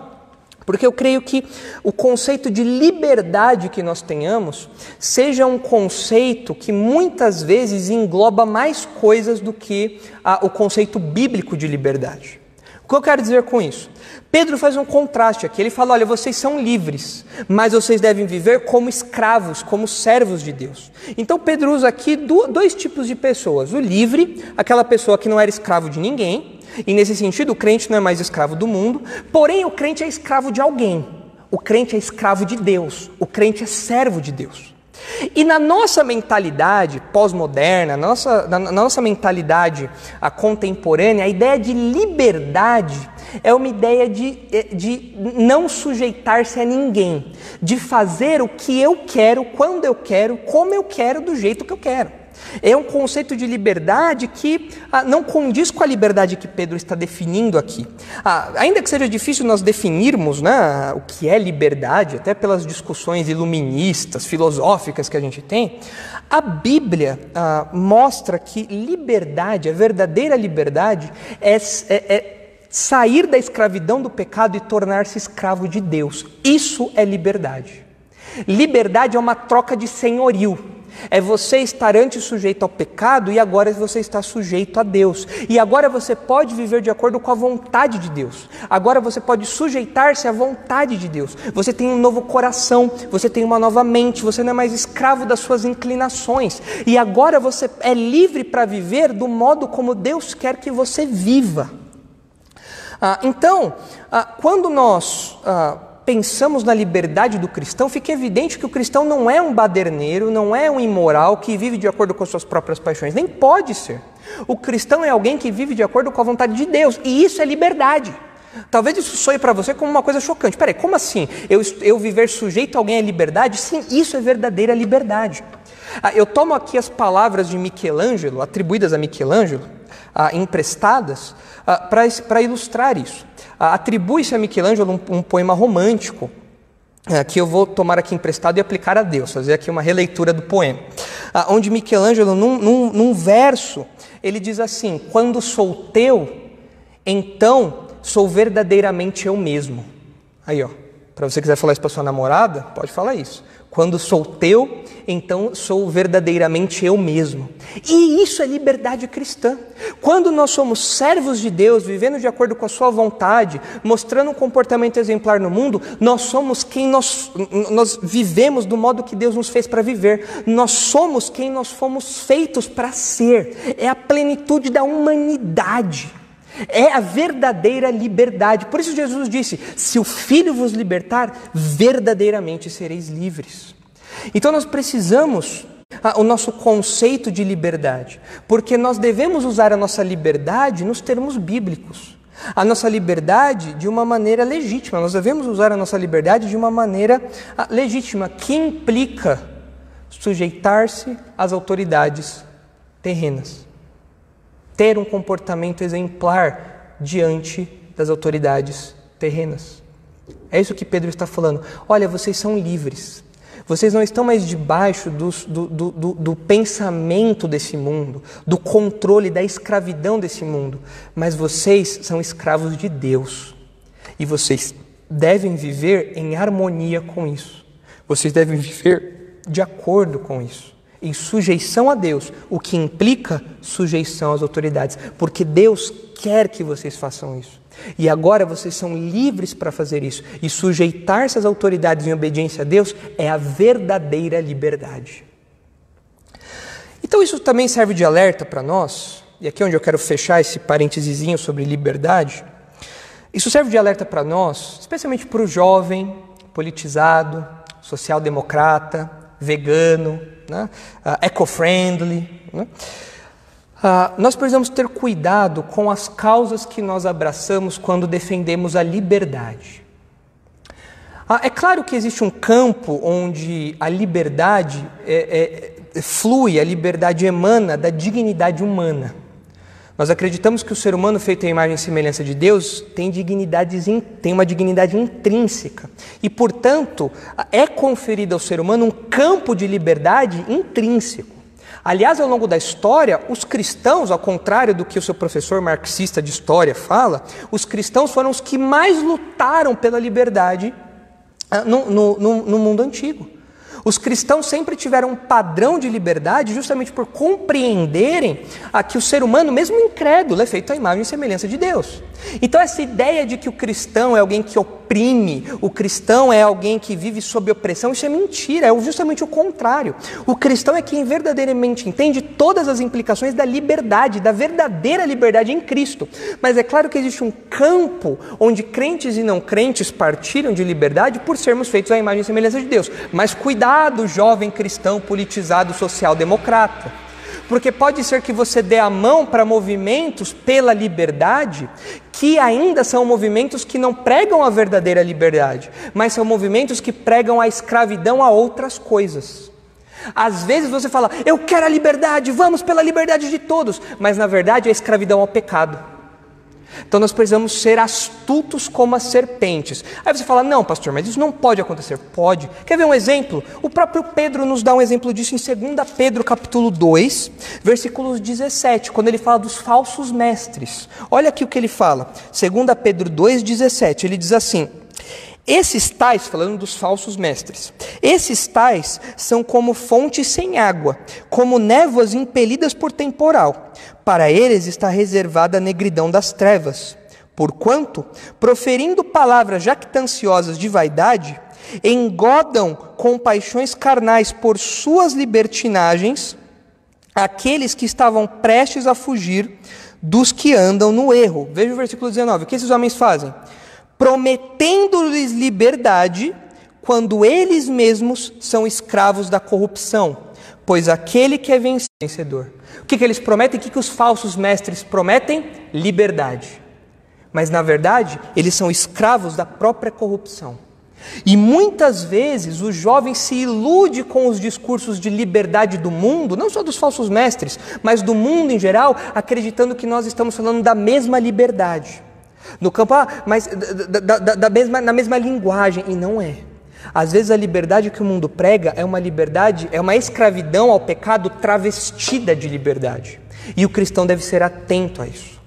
porque eu creio que o conceito de liberdade que nós tenhamos seja um conceito que muitas vezes engloba mais coisas do que o conceito bíblico de liberdade. O que eu quero dizer com isso? Pedro faz um contraste aqui, ele fala, olha, vocês são livres, mas vocês devem viver como escravos, como servos de Deus. Então Pedro usa aqui dois tipos de pessoas, o livre, aquela pessoa que não era escravo de ninguém, e nesse sentido o crente não é mais escravo do mundo, porém o crente é escravo de alguém, o crente é escravo de Deus, o crente é servo de Deus. E na nossa mentalidade pós-moderna, na nossa mentalidade contemporânea, a ideia de liberdade é uma ideia de não sujeitar-se a ninguém, de fazer o que eu quero, quando eu quero, como eu quero, do jeito que eu quero. É um conceito de liberdade que não condiz com a liberdade que Pedro está definindo aqui. Ainda que seja difícil nós definirmos, né, o que é liberdade, até pelas discussões iluministas, filosóficas que a gente tem, a Bíblia mostra que liberdade, a verdadeira liberdade, é sair da escravidão do pecado e tornar-se escravo de Deus. Isso é liberdade. Liberdade é uma troca de senhorio. É você estar antes sujeito ao pecado e agora você está sujeito a Deus. E agora você pode viver de acordo com a vontade de Deus. Agora você pode sujeitar-se à vontade de Deus. Você tem um novo coração, você tem uma nova mente, você não é mais escravo das suas inclinações. E agora você é livre para viver do modo como Deus quer que você viva. Então, quando nós pensamos na liberdade do cristão, fica evidente que o cristão não é um baderneiro, não é um imoral que vive de acordo com as suas próprias paixões, nem pode ser. O cristão é alguém que vive de acordo com a vontade de Deus, e isso é liberdade. Talvez isso soe para você como uma coisa chocante. Peraí, como assim? Eu viver sujeito a alguém é liberdade? Sim, isso é verdadeira liberdade. Eu tomo aqui as palavras de Michelangelo, atribuídas a Michelangelo, emprestadas, para ilustrar isso. Atribui-se a Michelangelo um poema romântico, que eu vou tomar aqui emprestado e aplicar a Deus, fazer aqui uma releitura do poema, onde Michelangelo, num verso, ele diz assim: quando sou teu, então sou verdadeiramente eu mesmo. Aí, ó, para você quiser falar isso para sua namorada, pode falar isso. Quando sou teu, então sou verdadeiramente eu mesmo. E isso é liberdade cristã. Quando nós somos servos de Deus, vivendo de acordo com a sua vontade, mostrando um comportamento exemplar no mundo, nós somos quem nós vivemos do modo que Deus nos fez para viver. Nós somos quem nós fomos feitos para ser. É a plenitude da humanidade. É a verdadeira liberdade. Por isso Jesus disse: se o Filho vos libertar, verdadeiramente sereis livres. Então nós precisamos o nosso conceito de liberdade, porque nós devemos usar a nossa liberdade nos termos bíblicos. A nossa liberdade de uma maneira legítima. Nós devemos usar a nossa liberdade de uma maneira legítima, que implica sujeitar-se às autoridades terrenas. Ter um comportamento exemplar diante das autoridades terrenas. É isso que Pedro está falando. Olha, vocês são livres. Vocês não estão mais debaixo do pensamento desse mundo, do controle, da escravidão desse mundo. Mas vocês são escravos de Deus. E vocês devem viver em harmonia com isso. Vocês devem viver de acordo com isso. em sujeição a Deus, o que implica sujeição às autoridades, porque Deus quer que vocês façam isso. E agora vocês são livres para fazer isso. E sujeitar-se às autoridades em obediência a Deus é a verdadeira liberdade. Então isso também serve de alerta para nós, e aqui é onde eu quero fechar esse parênteses sobre liberdade. Isso serve de alerta para nós, especialmente para o jovem, politizado, social-democrata, vegano, né? Eco-friendly. Né? Nós precisamos ter cuidado com as causas que nós abraçamos quando defendemos a liberdade. É claro que existe um campo onde a liberdade flui, a liberdade emana da dignidade humana. Nós acreditamos que o ser humano feito à imagem e semelhança de Deus tem uma dignidade intrínseca e, portanto, é conferido ao ser humano um campo de liberdade intrínseco. Aliás, ao longo da história, os cristãos, ao contrário do que o seu professor marxista de história fala, os cristãos foram os que mais lutaram pela liberdade no mundo antigo. Os cristãos sempre tiveram um padrão de liberdade justamente por compreenderem que o ser humano, mesmo incrédulo, é feito à imagem e semelhança de Deus. Então essa ideia de que o cristão é alguém que oprime, o cristão é alguém que vive sob opressão, isso é mentira, é justamente o contrário. O cristão é quem verdadeiramente entende todas as implicações da liberdade, da verdadeira liberdade em Cristo. Mas é claro que existe um campo onde crentes e não crentes partilham de liberdade por sermos feitos à imagem e semelhança de Deus. Mas cuidado, jovem cristão politizado social-democrata. Porque pode ser que você dê a mão para movimentos pela liberdade, que ainda são movimentos que não pregam a verdadeira liberdade, mas são movimentos que pregam a escravidão a outras coisas. Às vezes você fala, eu quero a liberdade, vamos pela liberdade de todos, mas na verdade é a escravidão ao pecado. Então nós precisamos ser astutos como as serpentes. Aí você fala, não pastor, mas isso não pode acontecer. Pode. Quer ver um exemplo? O próprio Pedro nos dá um exemplo disso em 2 Pedro capítulo 2, versículos 17, quando ele fala dos falsos mestres. Olha aqui o que ele fala, 2 Pedro 2, 17, ele diz assim, esses tais, falando dos falsos mestres, esses tais são como fontes sem água, como névoas impelidas por temporal. Para eles está reservada a negridão das trevas. Porquanto, proferindo palavras jactanciosas de vaidade, engodam com paixões carnais por suas libertinagens aqueles que estavam prestes a fugir dos que andam no erro. Veja o versículo 19, o que esses homens fazem? Prometendo-lhes liberdade, quando eles mesmos são escravos da corrupção, pois aquele que é vencedor. O que eles prometem? O que os falsos mestres prometem? Liberdade. Mas na verdade, eles são escravos da própria corrupção. E muitas vezes o jovem se ilude com os discursos de liberdade do mundo, não só dos falsos mestres, mas do mundo em geral, acreditando que nós estamos falando da mesma liberdade. No campo, mas na mesma linguagem, e não é. Às vezes a liberdade que o mundo prega é uma liberdade, é uma escravidão ao pecado travestida de liberdade. E o cristão deve ser atento a isso.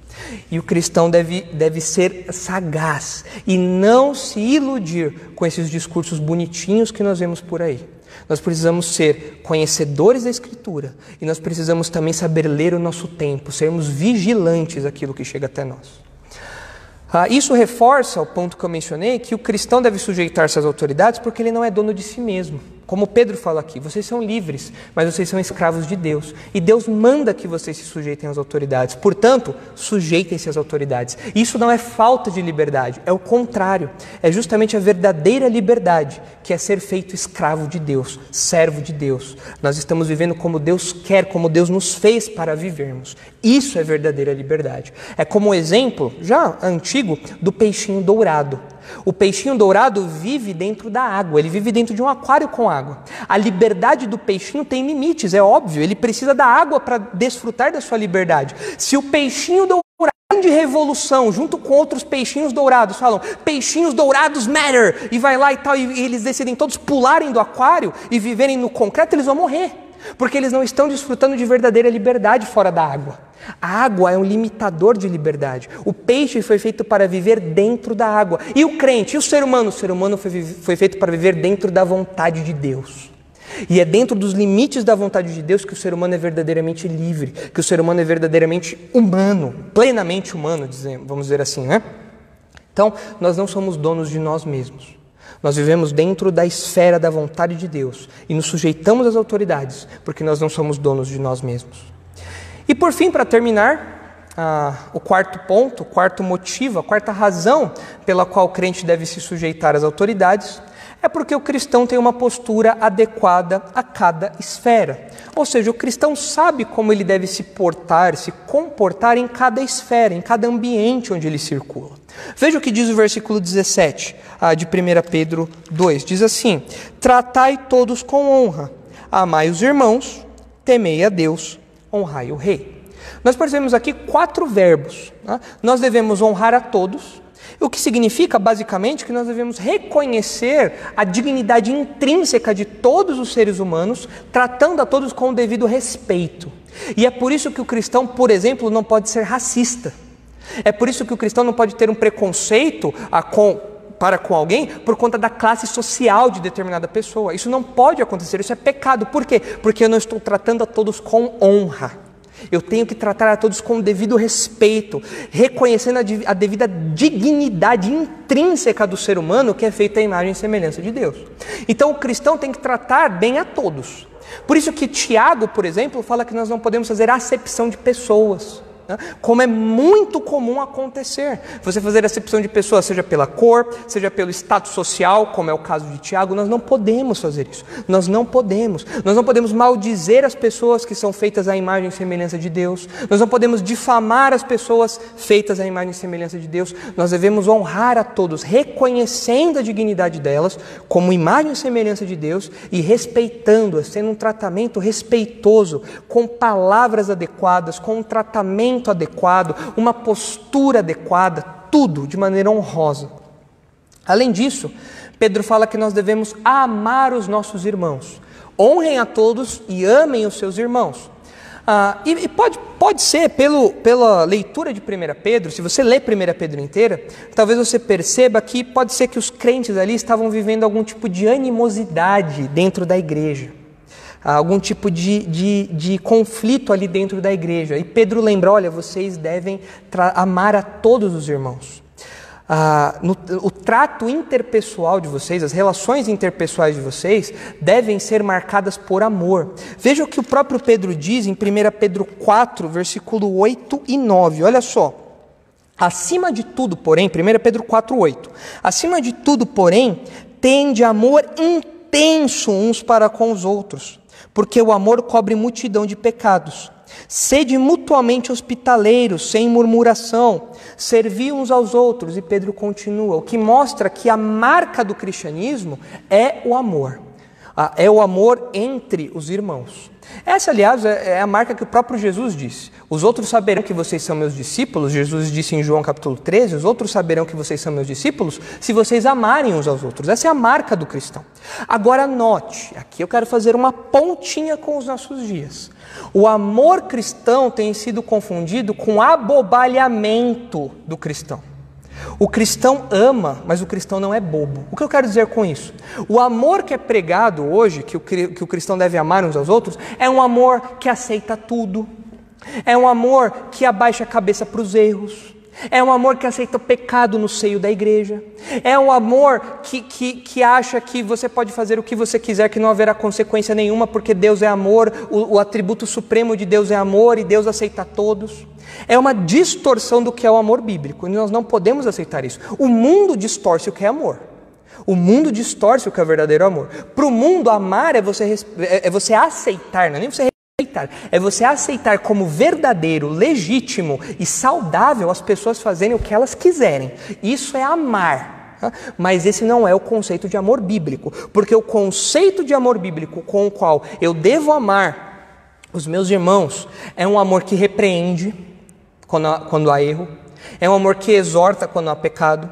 E o cristão deve ser sagaz e não se iludir com esses discursos bonitinhos que nós vemos por aí. Nós precisamos ser conhecedores da Escritura e nós precisamos também saber ler o nosso tempo, sermos vigilantes àquilo que chega até nós. Isso reforça o ponto que eu mencionei, que o cristão deve sujeitar-se às autoridades porque ele não é dono de si mesmo. Como Pedro fala aqui, vocês são livres, mas vocês são escravos de Deus. E Deus manda que vocês se sujeitem às autoridades. Portanto, sujeitem-se às autoridades. Isso não é falta de liberdade, é o contrário. É justamente a verdadeira liberdade, que é ser feito escravo de Deus, servo de Deus. Nós estamos vivendo como Deus quer, como Deus nos fez para vivermos. Isso é verdadeira liberdade. É como o exemplo, já antigo, do peixinho dourado. O peixinho dourado vive dentro da água, ele vive dentro de um aquário com água. A liberdade do peixinho tem limites, é óbvio, ele precisa da água para desfrutar da sua liberdade. Se o peixinho dourado de revolução, junto com outros peixinhos dourados, falam, peixinhos dourados matter, e vai lá e tal, e eles decidem todos pularem do aquário e viverem no concreto, eles vão morrer. Porque eles não estão desfrutando de verdadeira liberdade fora da água. A água é um limitador de liberdade. O peixe foi feito para viver dentro da água. E o crente, e o ser humano? O ser humano foi feito para viver dentro da vontade de Deus. E é dentro dos limites da vontade de Deus que o ser humano é verdadeiramente livre, que o ser humano é verdadeiramente humano, plenamente humano, vamos dizer assim, né? Então, nós não somos donos de nós mesmos. Nós vivemos dentro da esfera da vontade de Deus e nos sujeitamos às autoridades, porque nós não somos donos de nós mesmos. E por fim, para terminar, o quarto ponto, o quarto motivo, a quarta razão pela qual o crente deve se sujeitar às autoridades é porque o cristão tem uma postura adequada a cada esfera. Ou seja, o cristão sabe como ele deve se portar, se comportar em cada esfera, em cada ambiente onde ele circula. Veja o que diz o versículo 17 de 1 Pedro 2. Diz assim: tratai todos com honra, amai os irmãos, temei a Deus, honrai o rei. Nós percebemos aqui 4 verbos. Nós devemos honrar a todos, o que significa, basicamente, que nós devemos reconhecer a dignidade intrínseca de todos os seres humanos, tratando a todos com o devido respeito. E é por isso que o cristão, por exemplo, não pode ser racista. É por isso que o cristão não pode ter um preconceito para com alguém por conta da classe social de determinada pessoa. Isso não pode acontecer, isso é pecado. Por quê? Porque eu não estou tratando a todos com honra. Eu tenho que tratar a todos com o devido respeito, reconhecendo a devida dignidade intrínseca do ser humano, que é feita à imagem e semelhança de Deus. Então o cristão tem que tratar bem a todos. Por isso que Tiago, por exemplo, fala que nós não podemos fazer acepção de pessoas, como é muito comum acontecer. Você fazer acepção de pessoas, seja pela cor, seja pelo status social, como é o caso de Tiago, nós não podemos fazer isso. Nós não podemos maldizer as pessoas que são feitas à imagem e semelhança de Deus. Nós não podemos difamar as pessoas feitas à imagem e semelhança de Deus. Nós devemos honrar a todos, reconhecendo a dignidade delas como imagem e semelhança de Deus e respeitando-as, tendo um tratamento respeitoso, com palavras adequadas, com um tratamento adequado, uma postura adequada, tudo de maneira honrosa. Além disso, Pedro fala que nós devemos amar os nossos irmãos. Honrem a todos e amem os seus irmãos. E pode ser, pela leitura de 1 Pedro, se você lê 1 Pedro inteira, talvez você perceba que pode ser que os crentes ali estavam vivendo algum tipo de animosidade dentro da igreja. Algum tipo de conflito ali dentro da igreja. E Pedro lembra, olha, vocês devem amar a todos os irmãos. O trato interpessoal de vocês, as relações interpessoais de vocês, devem ser marcadas por amor. Veja o que o próprio Pedro diz em 1 Pedro 4, versículo 8 e 9. Olha só. Acima de tudo, porém, 1 Pedro 4, 8. Acima de tudo, porém, tende amor intenso uns para com os outros, porque o amor cobre multidão de pecados. Sede mutuamente hospitaleiros, sem murmuração, servi uns aos outros. E Pedro continua, o que mostra que a marca do cristianismo é o amor. É o amor entre os irmãos. Essa, aliás, é a marca que o próprio Jesus disse. Os outros saberão que vocês são meus discípulos, Jesus disse em João capítulo 13, os outros saberão que vocês são meus discípulos se vocês amarem uns aos outros. Essa é a marca do cristão. Agora note, aqui eu quero fazer uma pontinha com os nossos dias. O amor cristão tem sido confundido com abobalhamento do cristão. O cristão ama, mas o cristão não é bobo. O que eu quero dizer com isso? O amor que é pregado hoje, que o cristão deve amar uns aos outros, é um amor que aceita tudo. É um amor que abaixa a cabeça para os erros. É um amor que aceita o pecado no seio da igreja. É um amor que acha que você pode fazer o que você quiser, que não haverá consequência nenhuma, porque Deus é amor, o atributo supremo de Deus é amor e Deus aceita todos. É uma distorção do que é o amor bíblico, e nós não podemos aceitar isso. O mundo distorce o que é amor. O mundo distorce o que é verdadeiro amor. Para o mundo, amar é você aceitar, não é nem você respeitar, é você aceitar como verdadeiro, legítimo e saudável as pessoas fazerem o que elas quiserem. Isso é amar. Mas esse não é o conceito de amor bíblico, porque o conceito de amor bíblico com o qual eu devo amar os meus irmãos é um amor que repreende quando há erro, é um amor que exorta quando há pecado,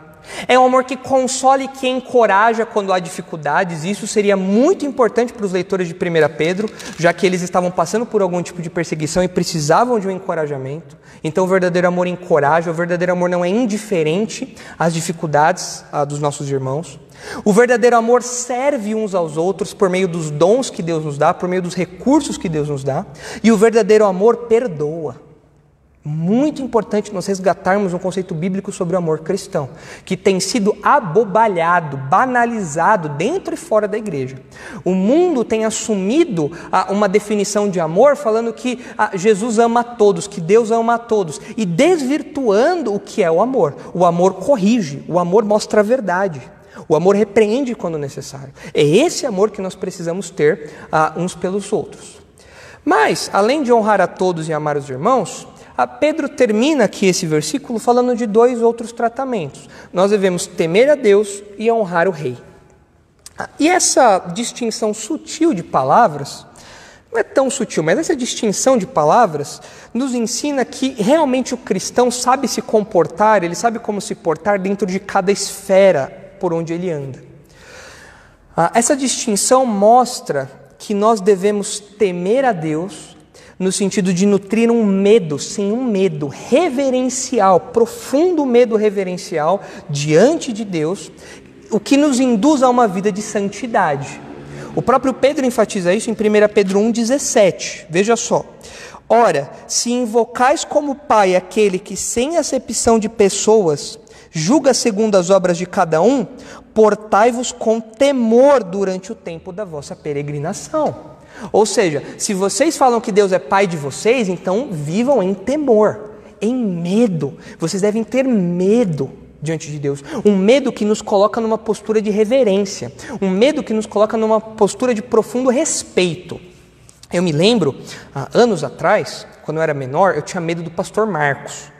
É um amor que consola e que encoraja quando há dificuldades. Isso seria muito importante para os leitores de 1 Pedro, já que eles estavam passando por algum tipo de perseguição e precisavam de um encorajamento. Então o verdadeiro amor encoraja, o verdadeiro amor não é indiferente às dificuldades dos nossos irmãos. O verdadeiro amor serve uns aos outros por meio dos dons que Deus nos dá, por meio dos recursos que Deus nos dá. E o verdadeiro amor perdoa. Muito importante nós resgatarmos um conceito bíblico sobre o amor cristão, que tem sido abobalhado, banalizado dentro e fora da igreja. O mundo tem assumido uma definição de amor falando que Jesus ama a todos, que Deus ama a todos, e desvirtuando o que é o amor. O amor corrige, o amor mostra a verdade. O amor repreende quando necessário. É esse amor que nós precisamos ter uns pelos outros. Mas, além de honrar a todos e amar os irmãos, Pedro termina aqui esse versículo falando de 2 outros tratamentos. Nós devemos temer a Deus e honrar o rei. E essa distinção sutil de palavras, não é tão sutil, mas essa distinção de palavras nos ensina que realmente o cristão sabe se comportar, ele sabe como se portar dentro de cada esfera por onde ele anda. Essa distinção mostra que nós devemos temer a Deus no sentido de nutrir um medo, sim, um medo reverencial, profundo medo reverencial diante de Deus, o que nos induz a uma vida de santidade. O próprio Pedro enfatiza isso em 1 Pedro 1,17. Veja só. Ora, se invocais como Pai aquele que sem acepção de pessoas julga segundo as obras de cada um, portai-vos com temor durante o tempo da vossa peregrinação. Ou seja, se vocês falam que Deus é Pai de vocês, então vivam em temor, em medo. Vocês devem ter medo diante de Deus. Um medo que nos coloca numa postura de reverência. Um medo que nos coloca numa postura de profundo respeito. Eu me lembro, anos atrás, quando eu era menor, eu tinha medo do pastor Marcos.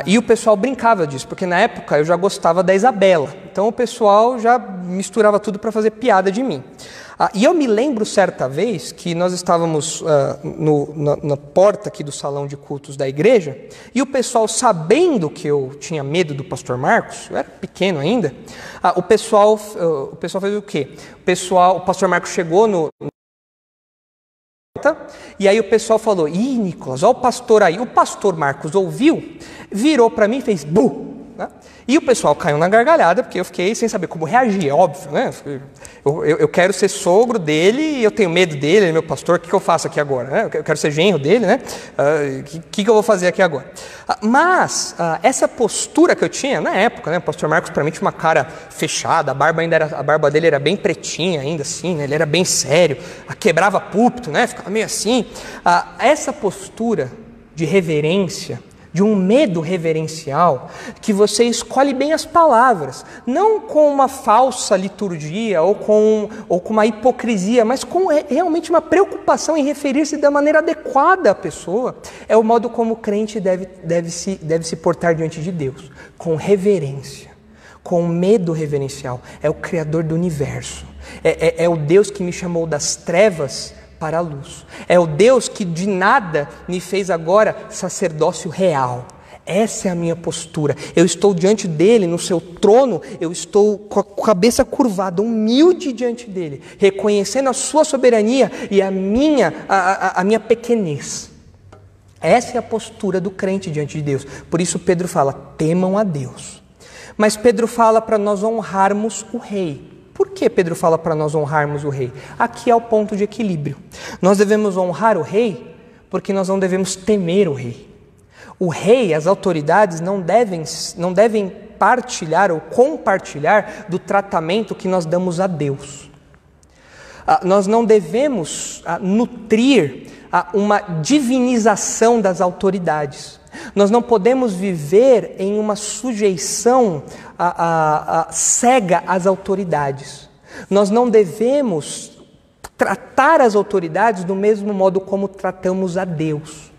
E o pessoal brincava disso, porque na época eu já gostava da Isabela. Então o pessoal já misturava tudo para fazer piada de mim. E eu me lembro certa vez que nós estávamos na porta aqui do salão de cultos da igreja, e o pessoal, sabendo que eu tinha medo do pastor Marcos, eu era pequeno ainda, o pessoal fez o quê? O pastor Marcos chegou e aí o pessoal falou: ih, Nicolas, olha o pastor aí. O pastor Marcos ouviu, virou para mim e fez bu. E o pessoal caiu na gargalhada, porque eu fiquei sem saber como reagir, é óbvio, né? Eu quero ser sogro dele e eu tenho medo dele, ele é meu pastor, o que eu faço aqui agora? Né? Eu quero ser genro dele, né? O que eu vou fazer aqui agora? Mas essa postura que eu tinha na época, né? O pastor Marcos para mim tinha uma cara fechada, a barba dele era bem pretinha ainda assim, né? Ele era bem sério, quebrava púlpito, né? Ficava meio assim. Essa postura de reverência, de um medo reverencial, que você escolhe bem as palavras, não com uma falsa liturgia ou com uma hipocrisia, mas com realmente uma preocupação em referir-se da maneira adequada à pessoa. É o modo como o crente deve se portar diante de Deus, com reverência, com medo reverencial. É o Criador do universo, é o Deus que me chamou das trevas para a luz. É o Deus que de nada me fez agora sacerdócio real. Essa é a minha postura. Eu estou diante dele, no seu trono, eu estou com a cabeça curvada, humilde diante dele, reconhecendo a sua soberania e a minha pequenez. Essa é a postura do crente diante de Deus. Por isso Pedro fala: temam a Deus. Mas Pedro fala para nós honrarmos o rei. Por que Pedro fala para nós honrarmos o rei? Aqui é o ponto de equilíbrio. Nós devemos honrar o rei porque nós não devemos temer o rei. O rei, as autoridades não devem partilhar ou compartilhar do tratamento que nós damos a Deus. Nós não devemos nutrir uma divinização das autoridades. Nós não podemos viver em uma sujeição cega às autoridades. Nós não devemos tratar as autoridades do mesmo modo como tratamos a Deus.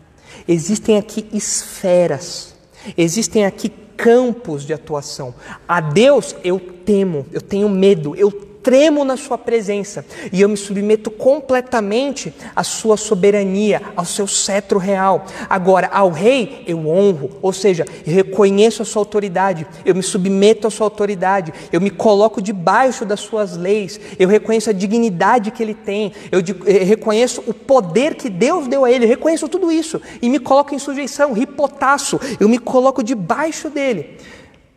Existem aqui esferas, existem aqui campos de atuação. A Deus eu temo, eu tenho medo, eu tremo na sua presença e eu me submeto completamente à sua soberania, ao seu cetro real. Agora, ao rei eu honro, ou seja, eu reconheço a sua autoridade, eu me submeto à sua autoridade, eu me coloco debaixo das suas leis, eu reconheço a dignidade que ele tem, eu reconheço o poder que Deus deu a ele, eu reconheço tudo isso e me coloco em sujeição, hipotasso, eu me coloco debaixo dele.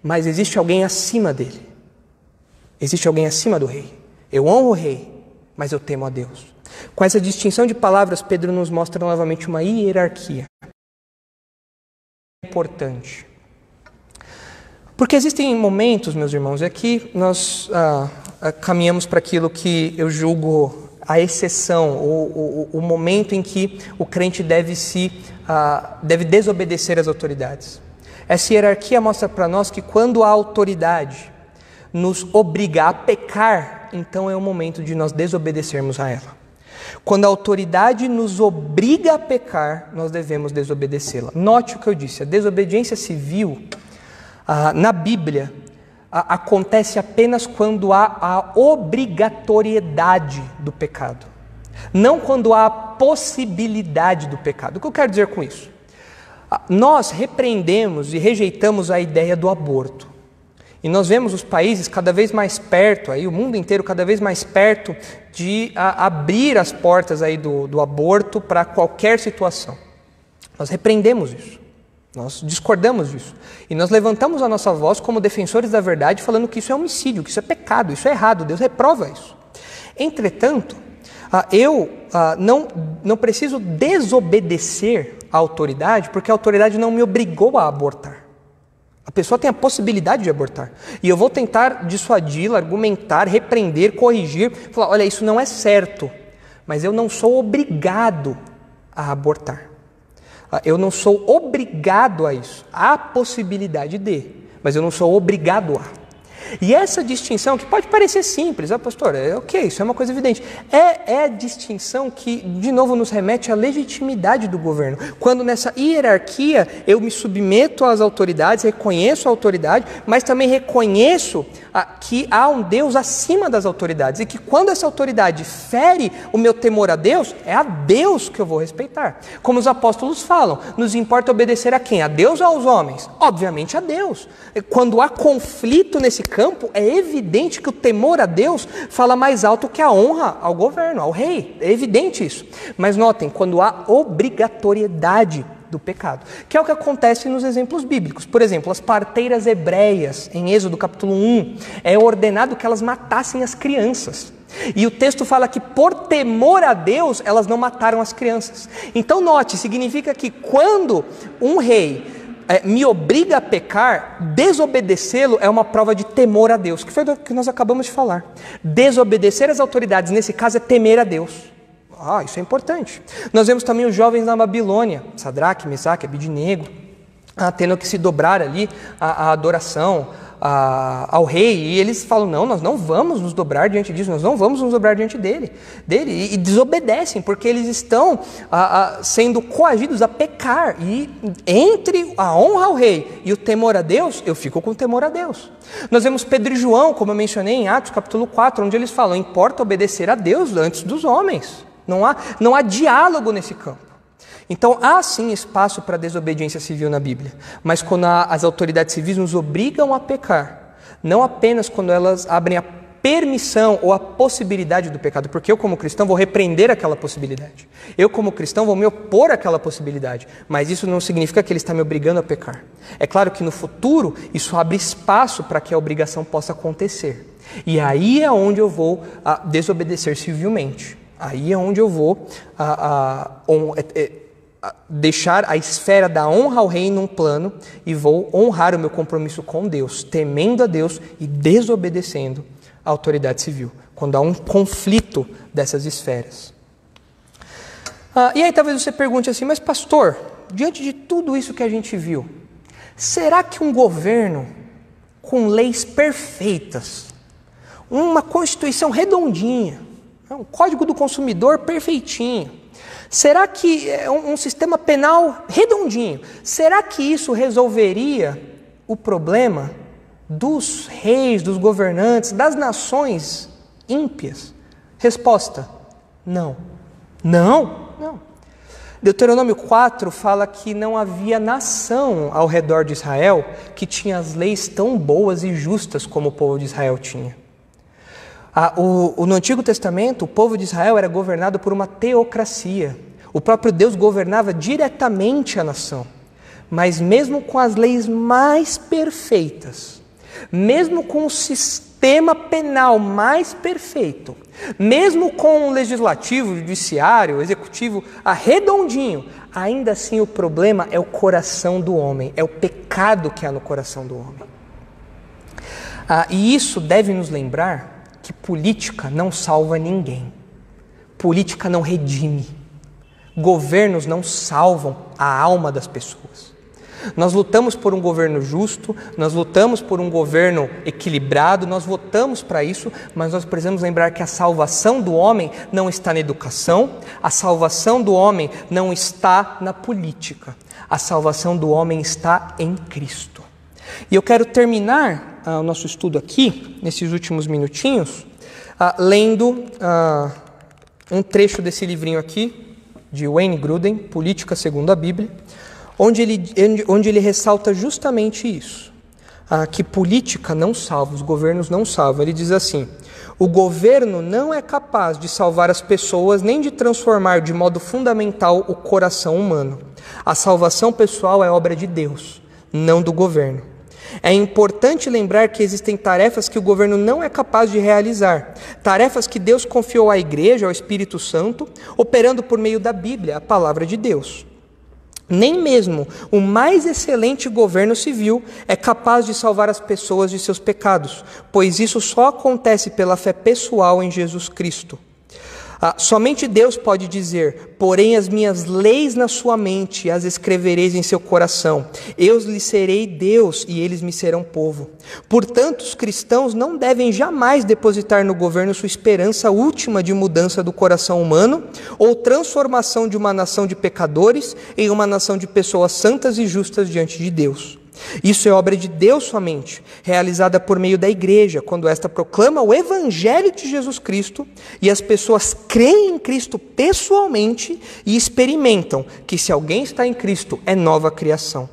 Mas existe alguém acima dele. Existe alguém acima do rei. Eu honro o rei, mas eu temo a Deus. Com essa distinção de palavras, Pedro nos mostra novamente uma hierarquia. É importante. Porque existem momentos, meus irmãos, aqui nós caminhamos para aquilo que eu julgo a exceção, o momento em que o crente deve desobedecer às autoridades. Essa hierarquia mostra para nós que quando a autoridade nos obriga a pecar, então é o momento de nós desobedecermos a ela. Quando a autoridade nos obriga a pecar, nós devemos desobedecê-la. Note o que eu disse, a desobediência civil, na Bíblia, acontece apenas quando há a obrigatoriedade do pecado, não quando há a possibilidade do pecado. O que eu quero dizer com isso? Nós repreendemos e rejeitamos a ideia do aborto. E nós vemos os países cada vez mais perto, aí, o mundo inteiro cada vez mais perto de abrir as portas aí do aborto para qualquer situação. Nós repreendemos isso, nós discordamos disso. E nós levantamos a nossa voz como defensores da verdade, falando que isso é homicídio, que isso é pecado, isso é errado, Deus reprova isso. Entretanto, eu não preciso desobedecer à autoridade, porque a autoridade não me obrigou a abortar. A pessoa tem a possibilidade de abortar. E eu vou tentar dissuadi-la, argumentar, repreender, corrigir, falar, olha, isso não é certo, mas eu não sou obrigado a abortar. Eu não sou obrigado a isso. Há possibilidade de, mas eu não sou obrigado a. E essa distinção, que pode parecer simples, pastor, ok, isso é uma coisa evidente, é a distinção que, de novo, nos remete à legitimidade do governo. Quando nessa hierarquia eu me submeto às autoridades, reconheço a autoridade, mas também reconheço que há um Deus acima das autoridades e que quando essa autoridade fere o meu temor a Deus, é a Deus que eu vou respeitar. Como os apóstolos falam, nos importa obedecer a quem? A Deus ou aos homens? Obviamente a Deus. Quando há conflito nesse campo, é evidente que o temor a Deus fala mais alto que a honra ao governo, ao rei. É evidente isso. Mas notem, quando há obrigatoriedade do pecado, que é o que acontece nos exemplos bíblicos. Por exemplo, as parteiras hebreias, em Êxodo capítulo 1, é ordenado que elas matassem as crianças. E o texto fala que por temor a Deus, elas não mataram as crianças. Então note, significa que quando um rei me obriga a pecar, desobedecê-lo é uma prova de temor a Deus, que foi do que nós acabamos de falar. Desobedecer às autoridades, nesse caso, é temer a Deus. Isso é importante. Nós vemos também os jovens na Babilônia, Sadraque, Mesaque, Abidnego, tendo que se dobrar ali a adoração ao rei, e eles falam, não, nós não vamos nos dobrar diante disso, nós não vamos nos dobrar diante dele e desobedecem, porque eles estão sendo coagidos a pecar, e entre a honra ao rei e o temor a Deus, eu fico com o temor a Deus. Nós vemos Pedro e João, como eu mencionei em Atos capítulo 4, onde eles falam, importa obedecer a Deus antes dos homens. Não há diálogo nesse campo. Então, há sim espaço para desobediência civil na Bíblia, mas quando as autoridades civis nos obrigam a pecar, não apenas quando elas abrem a permissão ou a possibilidade do pecado, porque eu como cristão vou repreender aquela possibilidade, eu como cristão vou me opor àquela possibilidade, mas isso não significa que ele está me obrigando a pecar. É claro que no futuro isso abre espaço para que a obrigação possa acontecer, e aí é onde eu vou desobedecer civilmente, aí é onde eu vou deixar a esfera da honra ao rei num plano e vou honrar o meu compromisso com Deus, temendo a Deus e desobedecendo a autoridade civil, quando há um conflito dessas esferas. E aí talvez você pergunte assim, mas pastor, diante de tudo isso que a gente viu, será que um governo com leis perfeitas, uma Constituição redondinha, um Código do Consumidor perfeitinho, será que um sistema penal redondinho, será que isso resolveria o problema dos reis, dos governantes, das nações ímpias? Resposta: não. Não. Deuteronômio 4 fala que não havia nação ao redor de Israel que tinha as leis tão boas e justas como o povo de Israel tinha. No Antigo Testamento, o povo de Israel era governado por uma teocracia. O próprio Deus governava diretamente a nação. Mas mesmo com as leis mais perfeitas, mesmo com o sistema penal mais perfeito, mesmo com o legislativo, o judiciário, o executivo arredondinho, ainda assim o problema é o coração do homem, é o pecado que há no coração do homem. E isso deve nos lembrar que política não salva ninguém, política não redime, governos não salvam a alma das pessoas. Nós lutamos por um governo justo, nós lutamos por um governo equilibrado, nós votamos para isso, mas nós precisamos lembrar que a salvação do homem não está na educação, a salvação do homem não está na política, a salvação do homem está em Cristo. E eu quero terminar o nosso estudo aqui, nesses últimos minutinhos, lendo um trecho desse livrinho aqui, de Wayne Grudem, Política segundo a Bíblia, onde ele ressalta justamente isso, que política não salva, os governos não salvam. Ele diz assim: o governo não é capaz de salvar as pessoas nem de transformar de modo fundamental o coração humano. A salvação pessoal é obra de Deus, não do governo. É importante lembrar que existem tarefas que o governo não é capaz de realizar, tarefas que Deus confiou à Igreja, ao Espírito Santo, operando por meio da Bíblia, a palavra de Deus. Nem mesmo o mais excelente governo civil é capaz de salvar as pessoas de seus pecados, pois isso só acontece pela fé pessoal em Jesus Cristo. Somente Deus pode dizer: porém as minhas leis na sua mente as escrevereis em seu coração. Eu lhes serei Deus e eles me serão povo. Portanto, os cristãos não devem jamais depositar no governo sua esperança última de mudança do coração humano ou transformação de uma nação de pecadores em uma nação de pessoas santas e justas diante de Deus. Isso é obra de Deus somente, realizada por meio da Igreja, quando esta proclama o Evangelho de Jesus Cristo e as pessoas creem em Cristo pessoalmente e experimentam que se alguém está em Cristo é nova criação.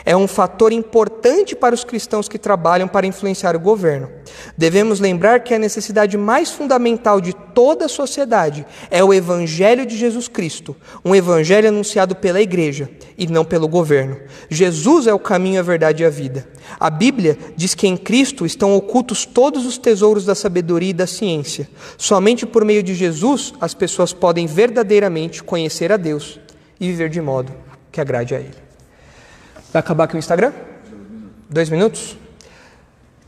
É um fator importante para os cristãos que trabalham para influenciar o governo. Devemos lembrar que a necessidade mais fundamental de toda a sociedade é o Evangelho de Jesus Cristo, um Evangelho anunciado pela Igreja e não pelo governo. Jesus é o caminho, a verdade e a vida. A Bíblia diz que em Cristo estão ocultos todos os tesouros da sabedoria e da ciência. Somente por meio de Jesus as pessoas podem verdadeiramente conhecer a Deus e viver de modo que agrade a Ele. Vai acabar aqui o Instagram? 2 minutos?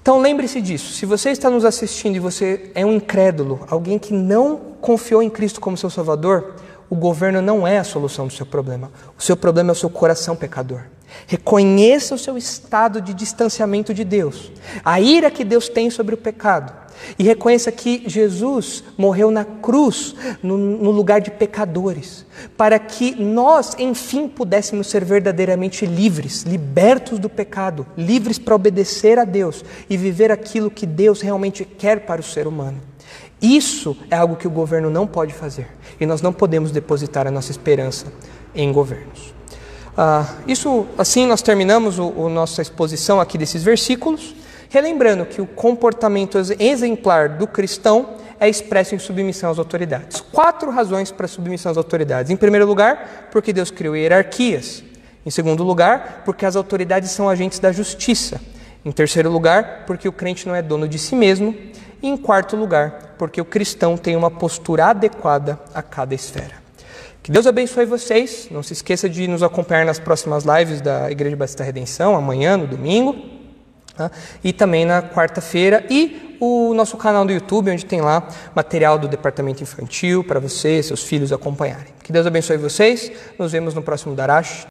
Então lembre-se disso. Se você está nos assistindo e você é um incrédulo, alguém que não confiou em Cristo como seu Salvador, o governo não é a solução do seu problema. O seu problema é o seu coração pecador. Reconheça o seu estado de distanciamento de Deus, a ira que Deus tem sobre o pecado, e reconheça que Jesus morreu na cruz, no lugar de pecadores, para que nós, enfim, pudéssemos ser verdadeiramente livres, libertos do pecado, livres para obedecer a Deus e viver aquilo que Deus realmente quer para o ser humano. Isso é algo que o governo não pode fazer, e nós não podemos depositar a nossa esperança em governos. Assim nós terminamos a nossa exposição aqui desses versículos, relembrando que o comportamento exemplar do cristão é expresso em submissão às autoridades. 4 razões para a submissão às autoridades. Em primeiro lugar, porque Deus criou hierarquias. Em segundo lugar, porque as autoridades são agentes da justiça. Em terceiro lugar, porque o crente não é dono de si mesmo. E em quarto lugar, porque o cristão tem uma postura adequada a cada esfera. Que Deus abençoe vocês. Não se esqueça de nos acompanhar nas próximas lives da Igreja Batista Redenção, amanhã, no domingo, e também na quarta-feira, e o nosso canal do YouTube, onde tem lá material do departamento infantil para você e seus filhos acompanharem. Que Deus abençoe vocês. Nos vemos no próximo Darash.